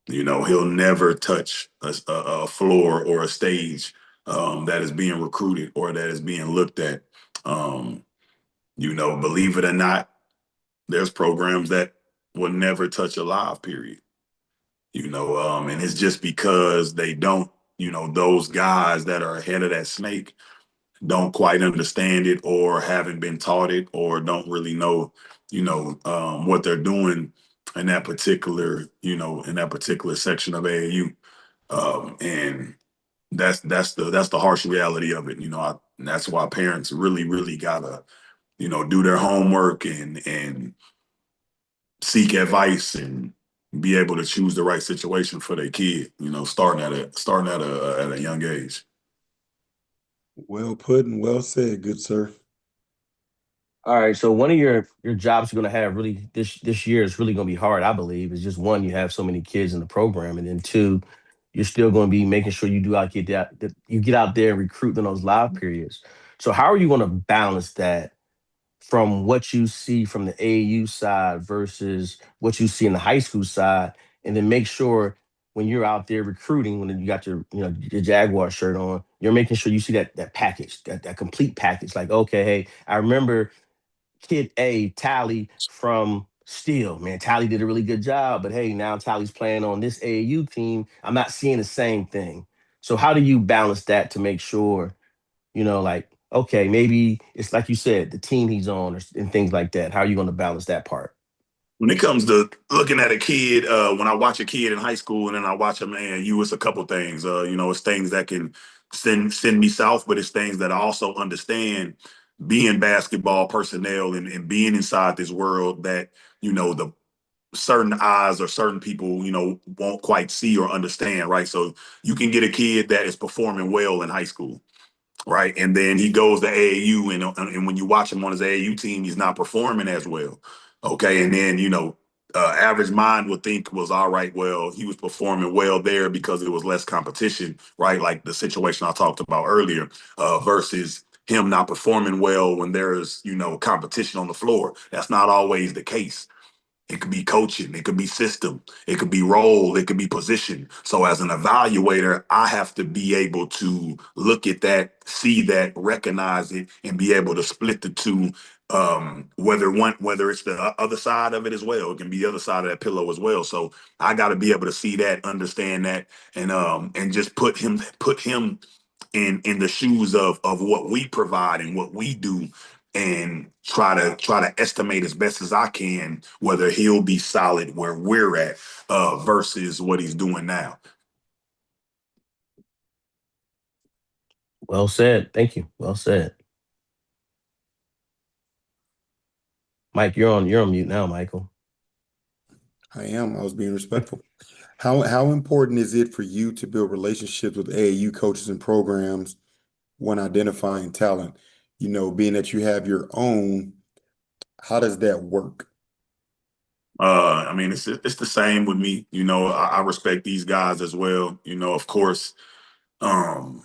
He'll never touch a floor or a stage that is being recruited or that is being looked at. Um, Believe it or not, there's programs that will never touch a live period. And it's just because they don't, those guys that are ahead of that snake don't quite understand it or haven't been taught it or don't really know, what they're doing in that particular section of AAU. And that's the harsh reality of it. And that's why parents really, really gotta, do their homework and seek advice and be able to choose the right situation for their kid, starting at a young age. Well put and well said, good sir. All right. So one of your jobs you're gonna have really this year is really gonna be hard, I believe. Is just one, you have so many kids in the program, and then two, you're still gonna be making sure you do out get that you get out there and recruit in those live periods. So how are you gonna balance that from what you see from the AAU side versus what you see in the high school side, and then make sure when you're out there recruiting, when you got your Jaguar shirt on, you're making sure you see that package, that complete package. Like, okay, hey, I remember kid A, Tally from Steel. Man, Tally did a really good job, but hey, now Tally's playing on this AAU team. I'm not seeing the same thing. So how do you balance that to make sure, like, okay, maybe it's like you said, the team he's on and things like that. How are you going to balance that part? When it comes to looking at a kid, when I watch a kid in high school and then I watch a man, it's a couple things. It's things that can send me south, but it's things that I also understand being basketball personnel and being inside this world that, the certain eyes or certain people, won't quite see or understand, right? So you can get a kid that is performing well in high school, right? And then he goes to AAU, and when you watch him on his AAU team, he's not performing as well. Okay, and then average mind would think was all right. Well, he was performing well there because it was less competition, right? Like the situation I talked about earlier, versus him not performing well when there's competition on the floor. That's not always the case. It could be coaching, it could be system, it could be role, it could be position. So as an evaluator, I have to be able to look at that, see that, recognize it, and be able to split the two. Whether it's the other side of it as well, it can be the other side of that pillow as well. So I got to be able to see that, understand that, and just put him in the shoes of what we provide and what we do, and try to estimate as best as I can whether he'll be solid where we're at, versus what he's doing now. Well said. Thank you. Well said. Mike, you're on mute now, Michael. I am. I was being respectful. How important is it for you to build relationships with AAU coaches and programs when identifying talent? Being that you have your own, how does that work? I mean, it's the same with me. I respect these guys as well. Of course, um,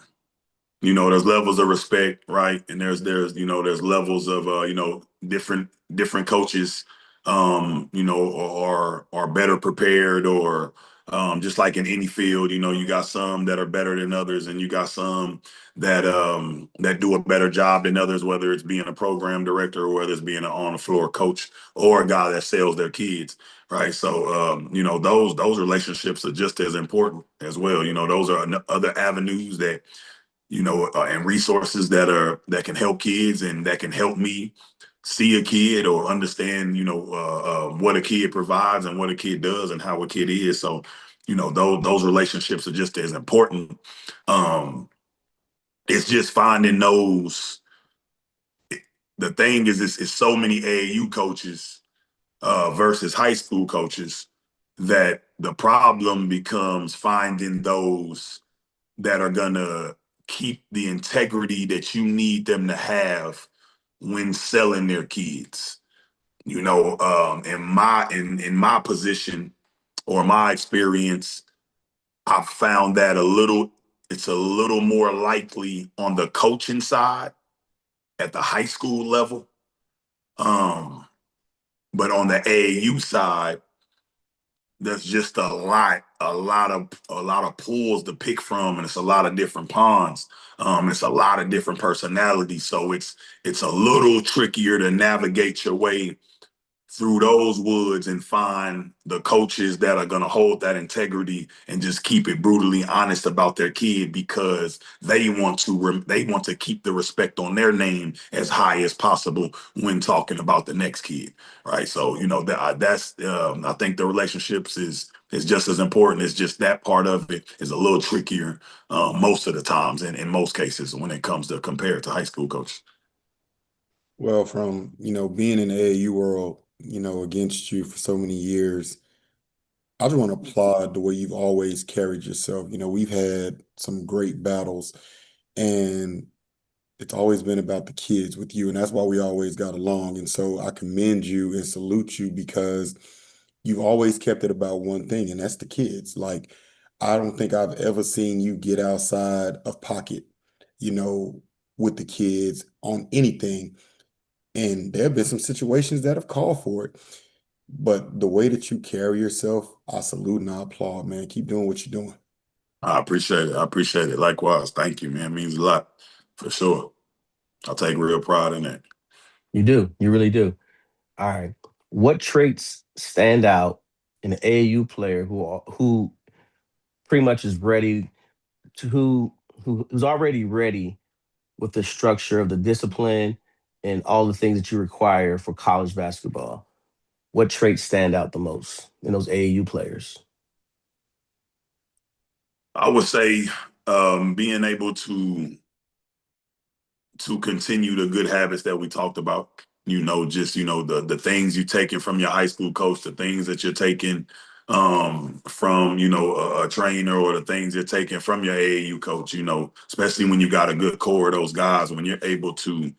there's levels of respect, right? And there's levels of different coaches, are better prepared, or just like in any field, you got some that are better than others, and you got some that do a better job than others, whether it's being a program director or whether it's being an on the floor coach or a guy that sells their kids. Right. So, those relationships are just as important as well. Those are other avenues that and resources that can help kids and that can help me see a kid or understand, what a kid provides and what a kid does and how a kid is. So, those relationships are just as important. Um, it's just finding those. The thing is, it's so many AAU coaches versus high school coaches that the problem becomes finding those that are gonna keep the integrity that you need them to have when selling their kids. In my position or my experience, I've found that it's a little more likely on the coaching side at the high school level. Um, but on the AAU side, there's just a lot of pools to pick from, and it's a lot of different ponds. It's a lot of different personalities, so it's a little trickier to navigate your way through those woods and find the coaches that are going to hold that integrity and just keep it brutally honest about their kid, because they want to keep the respect on their name as high as possible when talking about the next kid, right? So that's I think the relationships is just as important. It's just that part of it is a little trickier most of the times, and in most cases when it comes to compare it to high school coaches. Well, from, being in the AAU world, against you for so many years, I just want to applaud the way you've always carried yourself. We've had some great battles, and it's always been about the kids with you, and that's why we always got along. And so I commend you and salute you because you've always kept it about one thing, and that's the kids. Like, I don't think I've ever seen you get outside of pocket, you know, with the kids on anything. And there have been some situations that have called for it. But the way that you carry yourself, I salute and I applaud, man. Keep doing what you're doing. I appreciate it. I appreciate it. Likewise. Thank you, man. It means a lot for sure. I take real pride in that. You do. You really do. All right. What traits stand out in an AAU player who pretty much is ready to who's already ready with the structure of the discipline and all the things that you require for college basketball? What traits stand out the most in those AAU players? I would say being able to continue the good habits that we talked about. Just the things you taking from your high school coach, the things that you're taking from a trainer, or the things you're taking from your AAU coach. Especially when you got a good core of those guys, when you're able to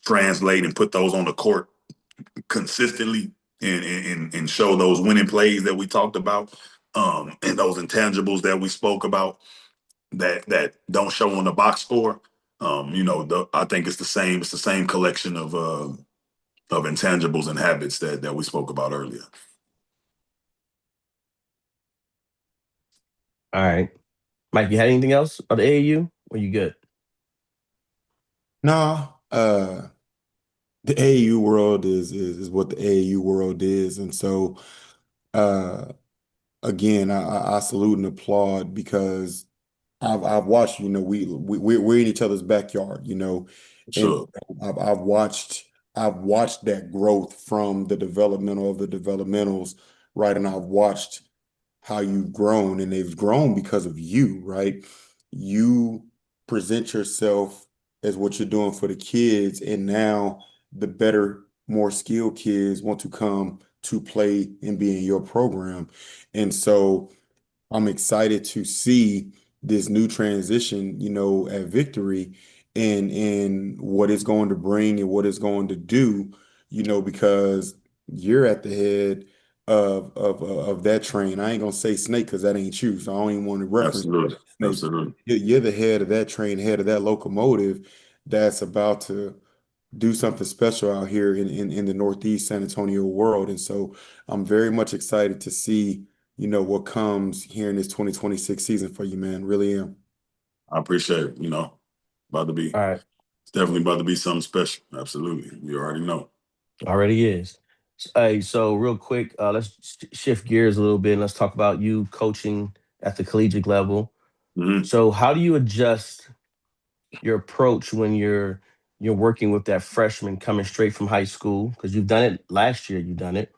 translate and put those on the court consistently, and show those winning plays that we talked about, and those intangibles that we spoke about, that don't show on the box score. I think it's the same. It's the same collection of intangibles and habits that we spoke about earlier. All right. Mike, you had anything else on the AAU? Or you good? No, the AAU world is what the AAU world is, and so uh, again, I salute and applaud because I've watched, we're in each other's backyard, and Sure, I've watched that growth from the developmental of the developmentals, right? And I've watched how you've grown, and they've grown because of you, right? You present yourself as what you're doing for the kids, and now the better, more skilled kids want to come to play and be in your program. And so I'm excited to see this new transition, at Victory, and what it's going to bring and what it's going to do, because you're at the head of that train. I ain't gonna say snake because that ain't you, so I don't even want to reference absolutely, snake. absolutely. You're the head of that train, head of that locomotive that's about to do something special out here in the Northeast San Antonio world. And so I'm very much excited to see, what comes here in this 2026 season for you, man. Really am. I appreciate it. About to be All right. it's definitely about to be something special. Absolutely, you already know. Already is. Hey, so real quick, let's shift gears a little bit and let's talk about you coaching at the collegiate level. Hmm. So how do you adjust your approach when you're working with that freshman coming straight from high school? Because you've done it last year, you've done it,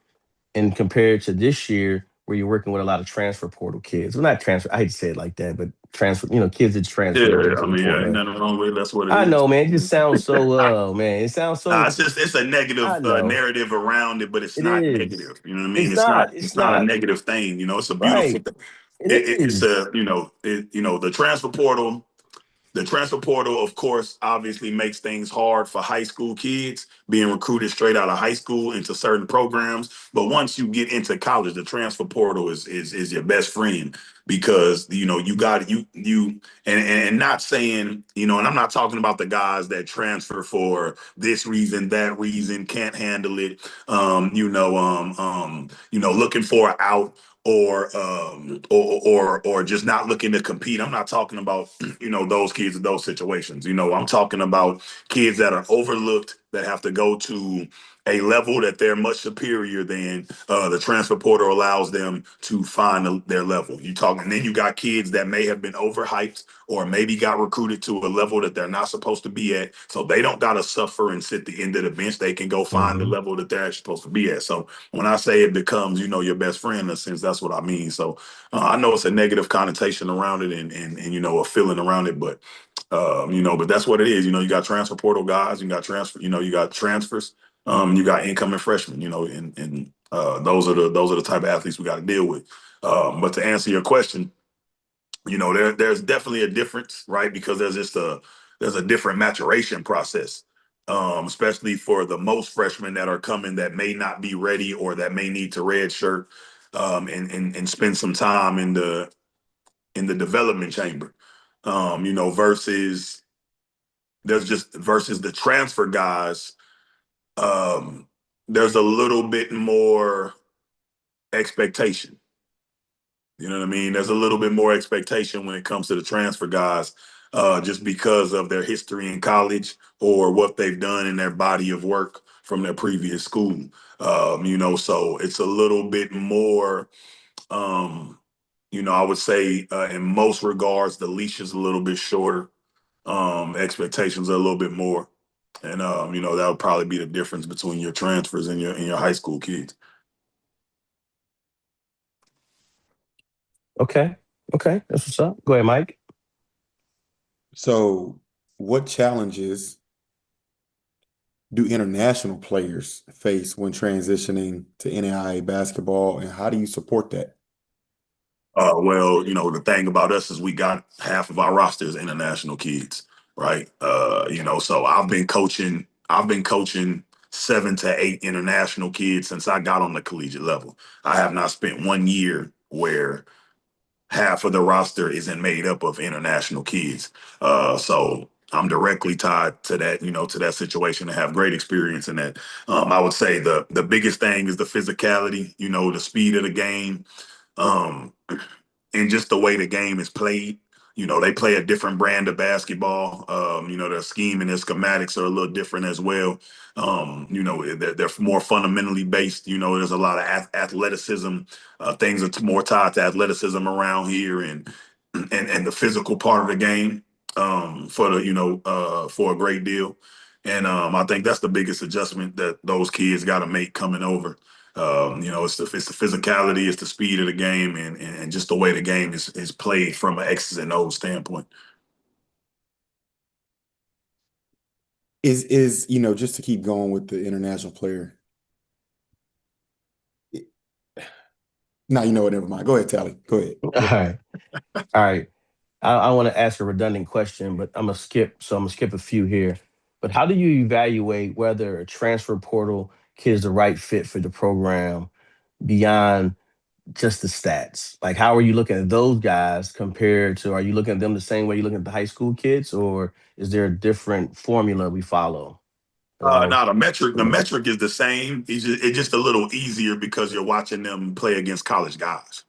and compared to this year where you're working with a lot of transfer portal kids. Well, not transfer, I hate to say it like that, but transfer, kids that transferred Yeah, into I the mean, yeah, ain't portal. nothing wrong with it. That's what it I is. know, man. It just sounds so man, it sounds Nah, so it's a I negative know. narrative around it, but it's It not is. negative. You know what I mean? It's It's not. not It's it's not a not. negative thing. It's a beautiful Right. thing. It It's is. the transfer portal. The transfer portal, of course, obviously makes things hard for high school kids being recruited straight out of high school into certain programs. But once you get into college, the transfer portal is your best friend, because you got you and not saying, and I'm not talking about the guys that transfer for this reason, that reason, can't handle it, looking for an out, or just not looking to compete. I'm not talking about those kids in those situations. I'm talking about kids that are overlooked, that have to go to a level that they're much superior than. The transfer portal allows them to find their level. You talking, and then you got kids that may have been overhyped, or maybe got recruited to a level that they're not supposed to be at, so they don't got to suffer and sit the end of the bench. They can go find the Mhm. level that they're actually supposed to be at. So when I say it becomes, your best friend, in a sense, that's what I mean. So I know it's a negative connotation around it, and a feeling around it, but that's what it is. You got transfer portal guys, you got transfers, you got incoming freshmen, and those are the type of athletes we got to deal with. But to answer your question, there's definitely a difference, right? Because there's a different maturation process, especially for the most freshmen that are coming, that may not be ready, or that may need to redshirt, and spend some time in the development chamber, versus the transfer guys. Um, there's a little bit more expectation. You know what I mean? There's a little bit more expectation when it comes to the transfer guys, just because of their history in college, or what they've done in their body of work from their previous school. So it's a little bit more. Um, I would say, in most regards, the leash is a little bit shorter. Expectations are a little bit more, and that would probably be the difference between your transfers and your high school kids. Okay. Okay. That's what's up. Go ahead, Mike. So, what challenges do international players face when transitioning to NAIA basketball, and how do you support that? Well, the thing about us is we got half of our roster is international kids, right? So I've been coaching 7 to 8 international kids since I got on the collegiate level. I have not spent 1 year where half of the roster isn't made up of international kids. So I'm directly tied to that, to that situation and have great experience in that. I would say the biggest thing is the physicality, the speed of the game. Um, and just the way the game is played. They play a different brand of basketball. Their scheme and their schematics are a little different as well. They're more fundamentally based. There's a lot of athleticism. Things are more tied to athleticism around here, and the physical part of the game for a great deal. And I think that's the biggest adjustment that those kids got to make coming over. It's the physicality, it's the speed of the game, and just the way the game is played from an X's and O's standpoint. Is just to keep going with the international player. No, you know what? Never mind. Go ahead, Tally. Go ahead. All right. All right. I want to ask a redundant question, but I'm gonna skip a few here. But how do you evaluate whether a transfer portal kid is the right fit for the program beyond just the stats? Like, how are you looking at those guys compared to, are you looking at them the same way you look at the high school kids, or is there a different formula we follow in our Now the program? metric is the same. It's just a little easier because you're watching them play against college guys.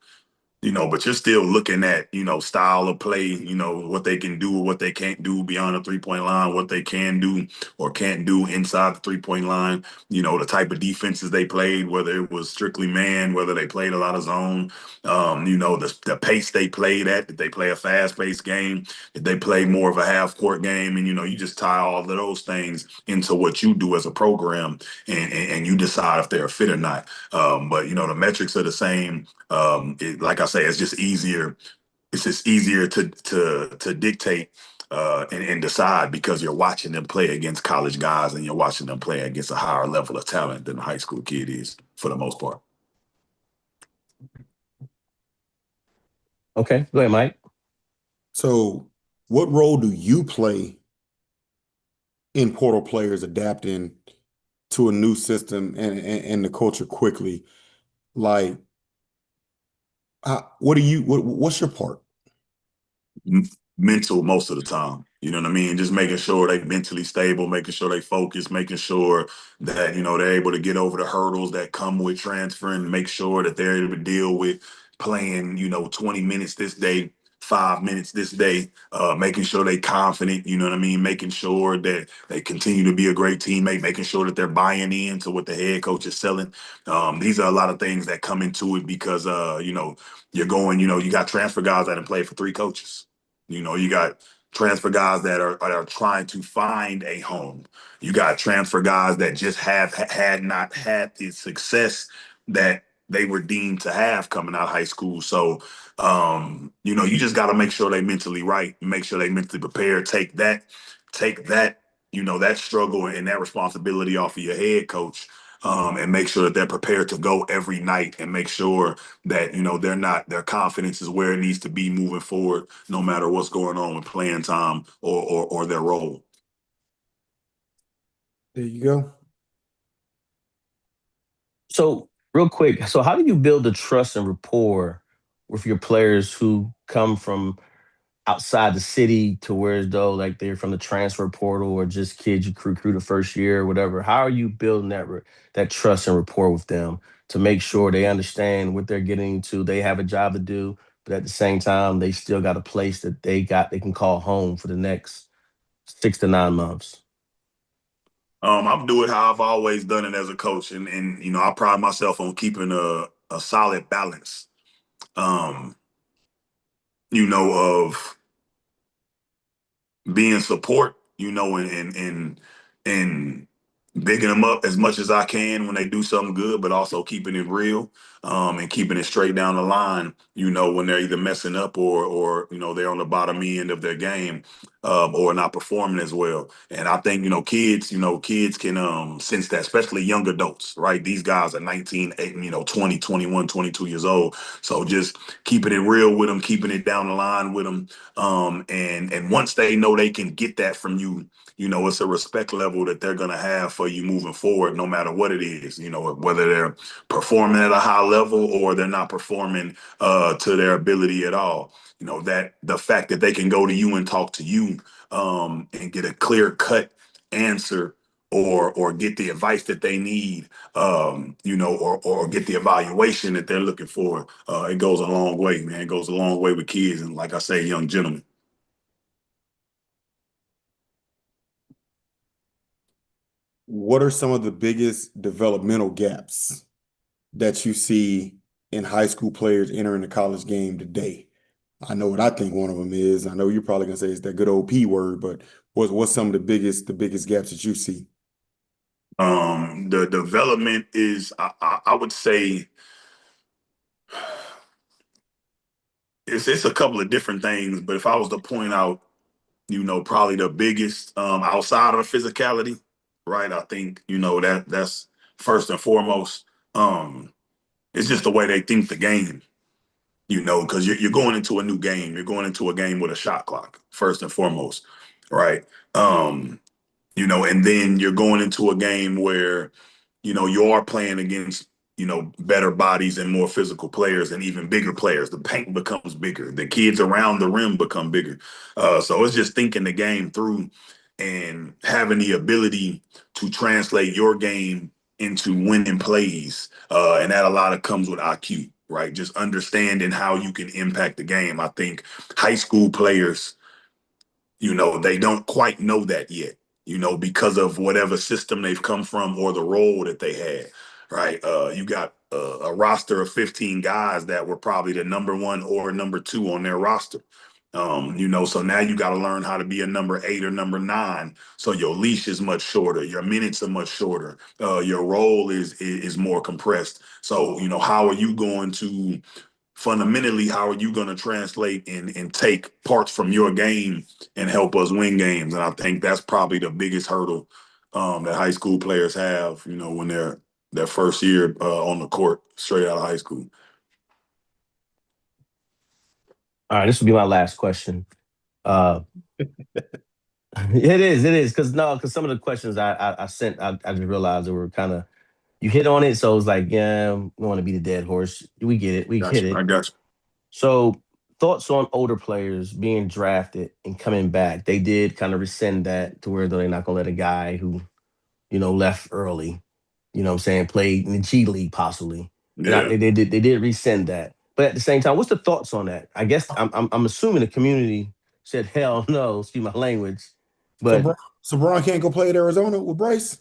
But you're still looking at, style of play, what they can do or what they can't do beyond the 3-point line, what they can do or can't do inside the 3-point line, the type of defenses they played, whether it was strictly man, whether they played a lot of zone, the pace they played at. Did they play a fast paced game? Did they play more of a half court game? And, you just tie all of those things into what you do as a program, and you decide if they're a fit or not. But, the metrics are the same. Like I say, it's just easier. It's just easier to dictate and decide because you're watching them play against college guys and you're watching them play against a higher level of talent than a high school kid is for the most part. Okay, go ahead, Mike. So, what role do you play in portal players adapting to a new system and the culture quickly? Like, what's your part? m- Mental most of the time. You know what I mean? Just making sure they mentally stable, making sure they focus, making sure that, they're able to get over the hurdles that come with transferring, make sure that they're able to deal with playing, 20 minutes this day, 5 minutes this day, making sure they confident, you know what I mean? Making sure that they continue to be a great teammate, making sure that they're buying into what the head coach is selling. These are a lot of things that come into it because, you're going, you got transfer guys that have played for 3 coaches. You got transfer guys that are trying to find a home. You got transfer guys that just had not had the success that they were deemed to have coming out of high school. So, you just got to make sure they mentally right, make sure they mentally prepared. Take that, that struggle and that responsibility off of your head coach, and make sure that they're prepared to go every night and make sure that their confidence is where it needs to be moving forward, no matter what's going on with playing time or their role. There you go. So, real quick, so how do you build the trust and rapport with your players who come from outside the city to where as though like they're from the transfer portal or just kids you recruit the first year or whatever? How are you building that trust and rapport with them to make sure they understand what they're getting into? They have a job to do, but at the same time, they still got a place that they can call home for the next 6 to 9 months. I'm doing how I've always done it as a coach, and I pride myself on keeping a solid balance. Um, of being support, and bigging them up as much as I can when they do something good, but also keeping it real, and keeping it straight down the line. When they're either messing up or they're on the bottom end of their game, or not performing as well. And I think kids can sense that, especially young adults, right? These guys are 19, 8, 20, 21, 22 years old. So just keeping it real with them, keeping it down the line with them, and once they know they can get that from you, it's a respect level that they're going to have for you moving forward, no matter what it is, whether they're performing at a high level or they're not performing to their ability at all. That the fact that they can go to you and talk to you, and get a clear cut answer, or get the advice that they need, or get the evaluation that they're looking for. It goes a long way, man. It goes a long way with kids. And like I say, young gentlemen. What are some of the biggest developmental gaps that you see in high school players entering the college game today? I know what I think one of them is. I know you're probably gonna say it's that good old P word, but what's some of the biggest gaps that you see? The development is, I would say, it's a couple of different things, but if I was to point out, probably the biggest, outside of the physicality, right? I think, that's first and foremost. It's just the way they think the game, because you're going into a new game. You're going into a game with a shot clock, first and foremost, right? And then you're going into a game where, you are playing against, better bodies and more physical players and even bigger players. The paint becomes bigger. The kids around the rim become bigger. So it's just thinking the game through and having the ability to translate your game into winning plays. And that a lot of comes with IQ, right? Just understanding how you can impact the game. I think high school players, they don't quite know that yet, because of whatever system they've come from or the role that they had, right? You got a roster of 15 guys that were probably the number one or number two on their roster. So now you got to learn how to be a number 8 or number 9. So your leash is much shorter, your minutes are much shorter, your role is more compressed. So, how are you going to fundamentally, how are you going to translate and take parts from your game and help us win games? And I think that's probably the biggest hurdle, that high school players have, when they're their first year on the court straight out of high school. All right, this will be my last question. Uh, it is, because no, because some of the questions I sent, I just realized they were kind of, you hit on it, so it was like, yeah, we want to be the dead horse. We get it, we hit Gotcha. I it. got you. So, thoughts on older players being drafted and coming back? They did kind of rescind that to where they're not gonna let a guy who left early, what I'm saying, played in the G League possibly. And Yeah. they did rescind that. But at the same time, what's the thoughts on that? I guess I'm assuming the community said hell no, excuse my language. So, But so Bron can't go play at Arizona with Bryce?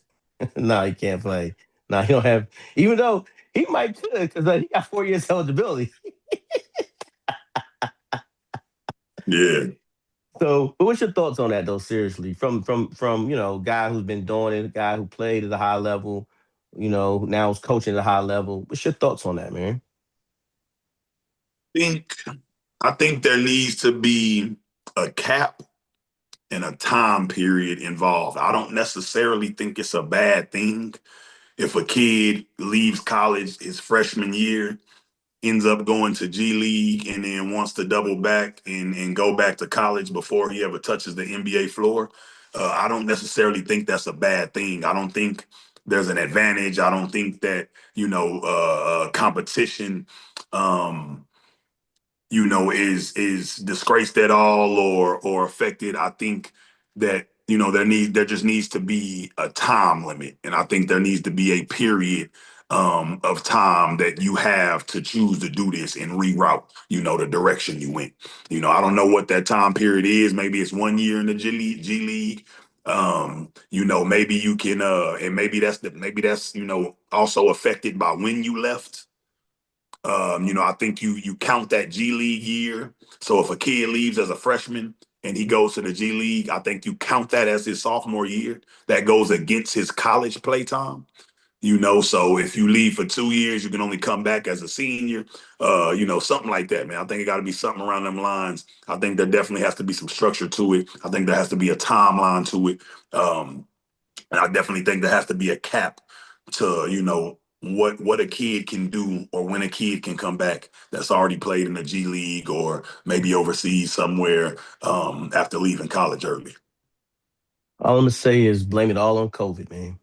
no, he can't play. No, he don't have, even though he might could, because he got 4 years eligibility. Yeah. So, but what's your thoughts on that though? Seriously, from guy who's been doing it, guy who played at a high level, now is coaching at a high level. What's your thoughts on that, man? think I think there needs to be a cap and a time period involved. I don't necessarily think it's a bad thing if a kid leaves college his freshman year, ends up going to G League, and then wants to double back and go back to college before he ever touches the NBA floor. I don't necessarily think that's a bad thing. I don't think there's an advantage. I don't think that, competition, um, is disgraced at all or affected. I think that there just needs to be a time limit, and I think there needs to be a period, of time that you have to choose to do this and reroute, the direction you went. I don't know what that time period is. Maybe it's 1 year in the G League. Maybe you can, and maybe that's also affected by when you left. I think you count that G League year. So if a kid leaves as a freshman and he goes to the G League, I think you count that as his sophomore year. That goes against his college play time. So if you leave for 2 years, you can only come back as a senior, something like that, man. I think it got to be something around them lines. I think there definitely has to be some structure to it. I think there has to be a timeline to it. And I definitely think there has to be a cap to, what a kid can do or when a kid can come back that's already played in the G League or maybe overseas somewhere after leaving college early. All I'm gonna say is blame it all on COVID, man.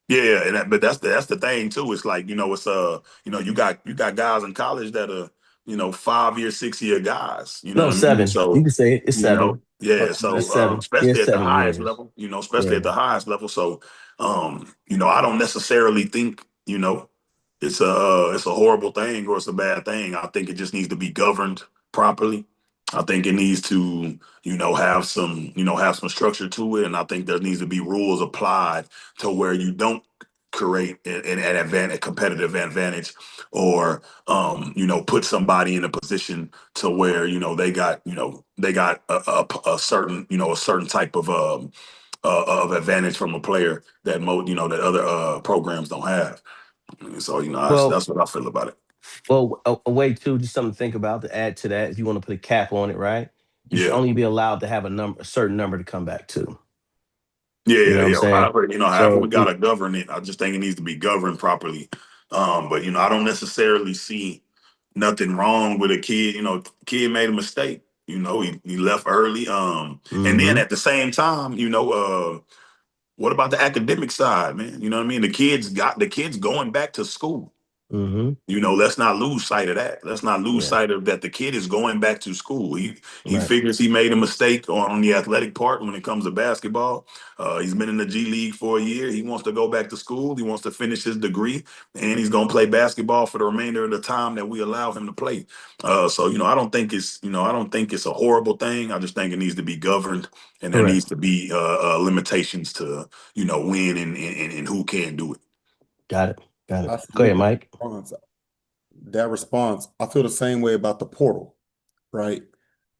Yeah, but that's the thing too. It's like it's you got guys in college that are 5 year, 6 year guys. You know No, what I mean? 7. You So can say it. It's 7. yeah. That's So 7. Yeah, especially it's at the 7 highest years. level, especially Yeah. at the highest level. So I don't necessarily think it's a horrible thing or it's a bad thing. I think it just needs to be governed properly. I think it needs to have some structure to it, and I think there needs to be rules applied to where you don't create a competitive advantage or put somebody in a position to where they got a certain type of advantage from a player that other programs don't have. So that's, Well, that's what I feel about it. a way too, just something to think about to add to that. If you want to put a cap on it, right? You should Yeah. only be allowed to have a certain number to come back to. Yeah, You yeah, know what I'm yeah. saying? However we So, gotta govern it, I just think it needs to be governed properly. But I don't necessarily see nothing wrong with a kid. Kid made a mistake. He left early. And then mm-hmm, at the same time, what about the academic side, man? You know what I mean? The kids going back to school. mm-hmm. Let's not lose sight of that. Let's not lose Yeah, sight of that. The kid is going back to school. He right. figures he made a mistake on the athletic part when it comes to basketball. He's been in the G League for a year. He wants to go back to school. He wants to finish his degree, and he's going to play basketball for the remainder of the time that we allow him to play. So I don't think it's a horrible thing. I just think it needs to be governed, and there needs Correct. to be limitations to when and who can do it. Got it. Got I it. Go salute ahead, Mike. response. That response, I feel the same way about the portal, right?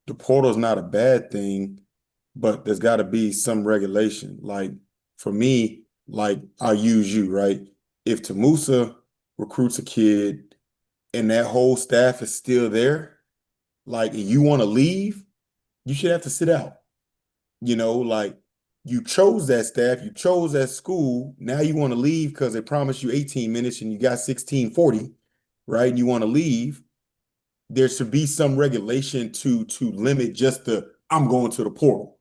The portal is not a bad thing, but there's got to be some regulation. Like for me, like I'll use you, right? If Tamusa recruits a kid and that whole staff is still there, like and you want to leave, you should have to sit out. Like you chose that staff, you chose that school. Now you want to leave because they promised you 18 minutes and you got 16:40, right? And you want to leave. There should be some regulation to limit just the I'm going to the portal.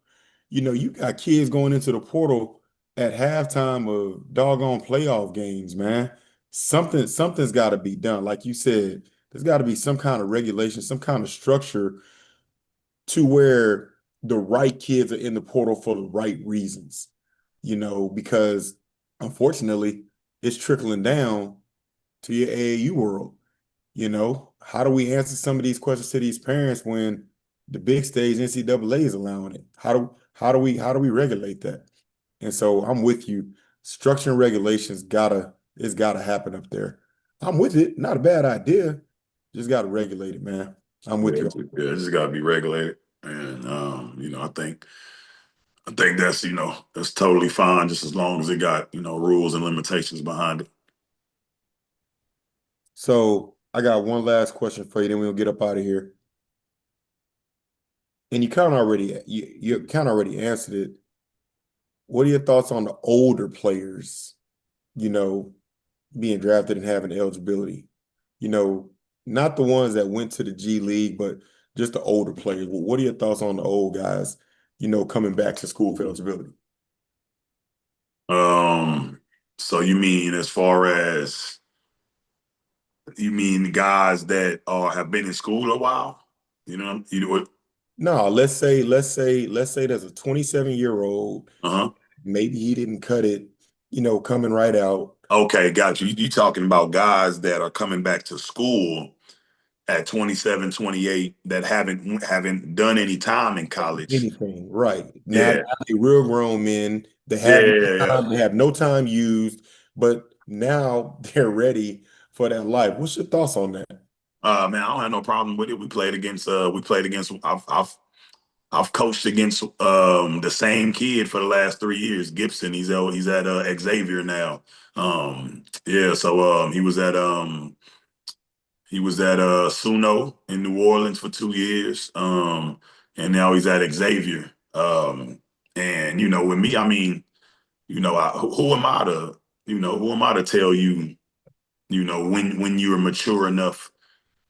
You got kids going into the portal at halftime of doggone playoff games, man. Something's got to be done. Like you said, there's got to be some kind of regulation, some kind of structure to where the right kids are in the portal for the right reasons, because unfortunately it's trickling down to your AAU world. How do we answer some of these questions to these parents when the big stage NCAA is allowing it? How do we regulate that? And so I'm with you. Structure and regulations it's gotta happen up there. I'm with it. Not a bad idea. Just gotta regulate it, man. I'm Yeah, with you. it just got to be regulated, and I think that's totally fine, just as long as it got rules and limitations behind it. So I got one last question for you, then we'll get up out of here. And you kind of already answered it. What are your thoughts on the older players, you know, being drafted and having eligibility? You know, not the ones that went to the G League, but just the older players. What are your thoughts on the old guys, coming back to school for eligibility? So you mean as far as you mean guys that have been in school a while? You know what? No, let's say there's a 27-year-old, Uh-huh. maybe he didn't cut it, coming right out. Okay, got you. You talking about guys that are coming back to school at 27, 28 that haven't done any time in college. Anything, right. Now Yeah. they real grown men. They Yeah, have yeah, no yeah. time, they have no time used, but now they're ready for that life. What's your thoughts on that? Man, I don't have no problem with it. We played against. I've I've coached against the same kid for the last 3 years, Gibson. He's at Xavier now. Yeah, so he was at Suno in New Orleans for 2 years, and now he's at Xavier. And with me, I mean, who am I to, who am I to tell you, when you're mature enough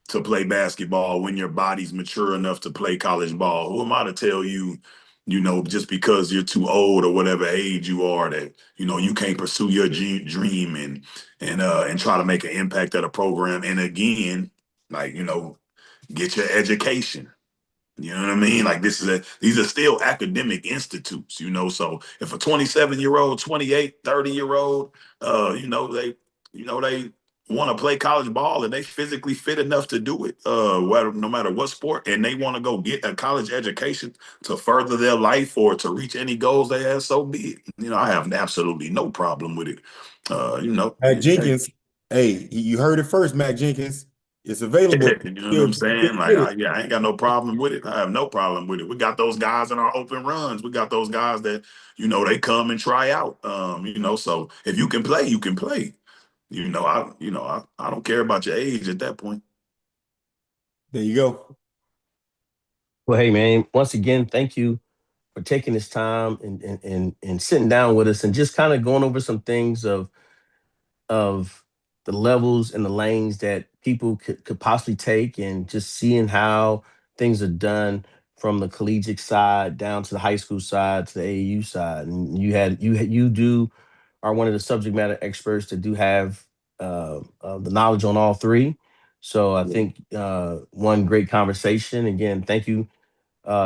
to play basketball, when your body's mature enough to play college ball? Who am I to tell you, just because you're too old or whatever age you are, that you can't pursue your dream and try to make an impact at a program? And again, like get your education. You know what I mean? Like these are still academic institutes, So if a 27-year-old, 28, 30-year-old, they want to play college ball and they physically fit enough to do it, no matter what sport, and they want to go get a college education to further their life or to reach any goals they have, so be it. I have absolutely no problem with it. Mac Jenkins, hey, you heard it first, Mac Jenkins. It's available. You know what Still I'm trying to saying? Like, get it. I ain't got no problem with it. I have no problem with it. We got those guys in our open runs. We got those guys that, they come and try out. So if you can play, you can play. I don't care about your age at that point. There you go. Well, hey man, once again, thank you for taking this time and sitting down with us and just kind of going over some things of the levels and the lanes that people could possibly take, and just seeing how things are done from the collegiate side down to the high school side to the AAU side. And you do are one of the subject matter experts that do have the knowledge on all three. So I think one great conversation. Again, thank you.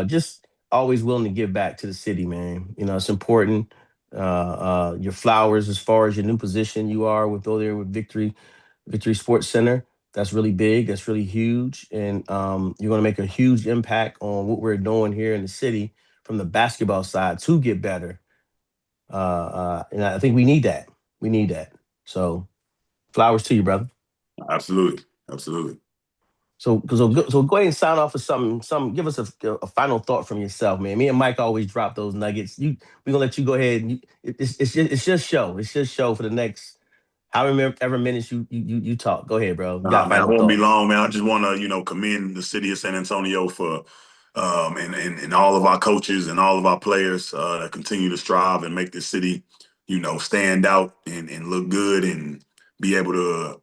Just always willing to give back to the city, man. It's important. Your flowers, as far as your new position you are with over there with Victory Sports Center. That's really big. That's really huge, and you're going to make a huge impact on what we're doing here in the city from the basketball side to get better. And I think we need that. We need that. So, flowers to you, brother. Absolutely. Absolutely. So go ahead and sign off with something. Give us a final thought from yourself, man. Me and Mike always drop those nuggets. We're gonna let you go ahead and it's just show. It's just show for the next however ever minutes you talk. Go ahead, bro. You got Nah, a man, I final won't be thought. long, man. I just want to, commend the city of San Antonio for, and all of our coaches and all of our players that continue to strive and make this city, stand out and look good and be able to,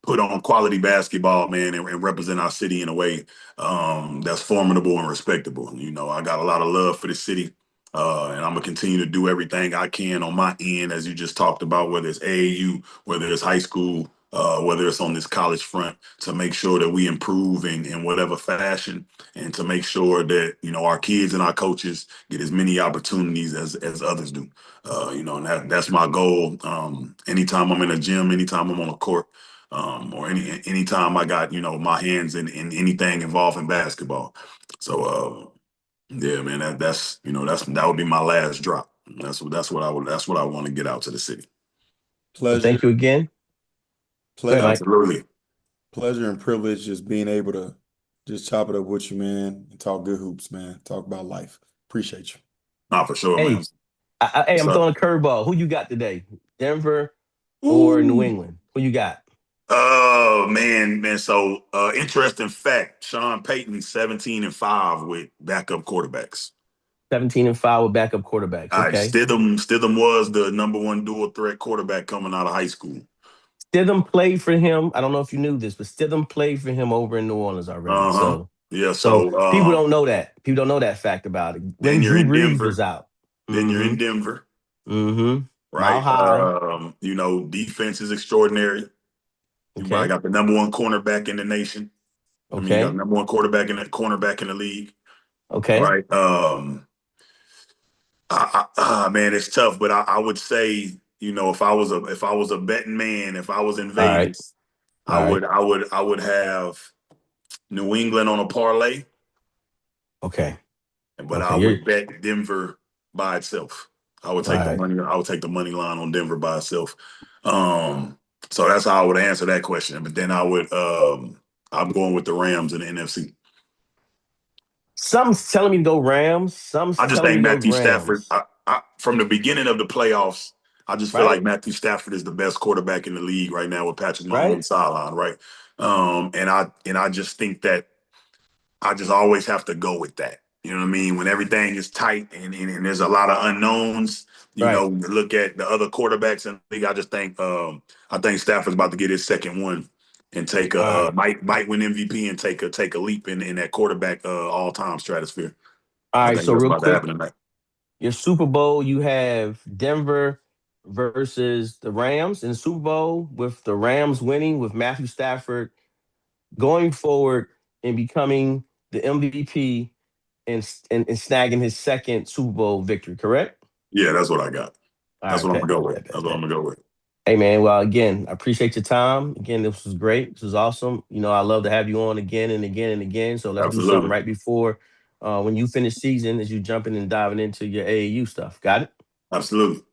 put on quality basketball, man, and represent our city in a way that's formidable and respectable. I got a lot of love for the city. And I'm gonna continue to do everything I can on my end, as you just talked about, whether it's AAU, whether it's high school, whether it's on this college front, to make sure that we improve in whatever fashion, and to make sure that our kids and our coaches get as many opportunities as others do. And that's my goal. Anytime I'm in a gym, anytime I'm on a court, or anytime I got my hands in anything involving basketball. So yeah, man, that would be my last drop. That's what I want to get out to the city. Well, thank you Pleasure, again. Go ahead, pleasure, Mike. Absolutely. pleasure, and privilege just being able to just chop it up with you, man, and talk good hoops, man. Talk about life. Appreciate you. Not for sure, man. Hey, hey, What's I'm up? throwing a curveball. Who you got today? Denver or New Ooh. England? Who you got? Oh man. So interesting fact: Sean Payton 17-5 with backup quarterbacks. 17-5 with backup quarterbacks. All right, Okay. Stidham was the number one dual threat quarterback coming out of high school. Stidham played for him. I don't know if you knew this, but Stidham played for him over in New Orleans already. Uh-huh. So, Yeah. so So people don't know that. People don't know that fact about it. then When you're Drew in Brees was Denver. out. Then you're in Mm-hmm. Denver, Mm-hmm. Mile right? high. Defense is extraordinary. You probably Okay. got the number one cornerback in the nation. I mean, you got the Okay. number one quarterback in the cornerback in the league, Okay. right? Man, it's tough, but I would say, if I was a betting man, if I was in All right. Vegas, I All right. would I would I would have New England on a parlay, Okay. but I Okay. You're would bet Denver by itself. I would all take the right. money. I would take the money line on Denver by itself. Um, so that's how I would answer that question. But then I'm going with the Rams in the NFC. Some's telling me to go Rams. I Some's just telling me think to go Matthew Stafford. Rams. From the beginning of the playoffs, I just feel Right? like Matthew Stafford is the best quarterback in the league right now with Patrick Right? Mahomes sideline, right? And I just think that I just always have to go with that. You know what I mean? When everything is tight and there's a lot of unknowns, Right. when you look at the other quarterbacks in the league, I think Stafford's about to get his second one and take All a right. might win MVP and take a leap in that quarterback all time stratosphere. All I right. think So that's real about to happen quick, tonight. your Super Bowl, you have Denver versus the Rams in the Super Bowl, with the Rams winning, with Matthew Stafford going forward and becoming the MVP and snagging his second Super Bowl victory, correct? Yeah, that's what I got. All That's right, what I'm gonna bet, go bet, with. bet, That's bet, what I'm bet. gonna go with. Hey man, well again, I appreciate your time. Again, this was great. This was awesome. I love to have you on again and again and again. So let's do something Absolutely. right before when you finish season as you jumping and diving into your AAU stuff. Got it? Absolutely.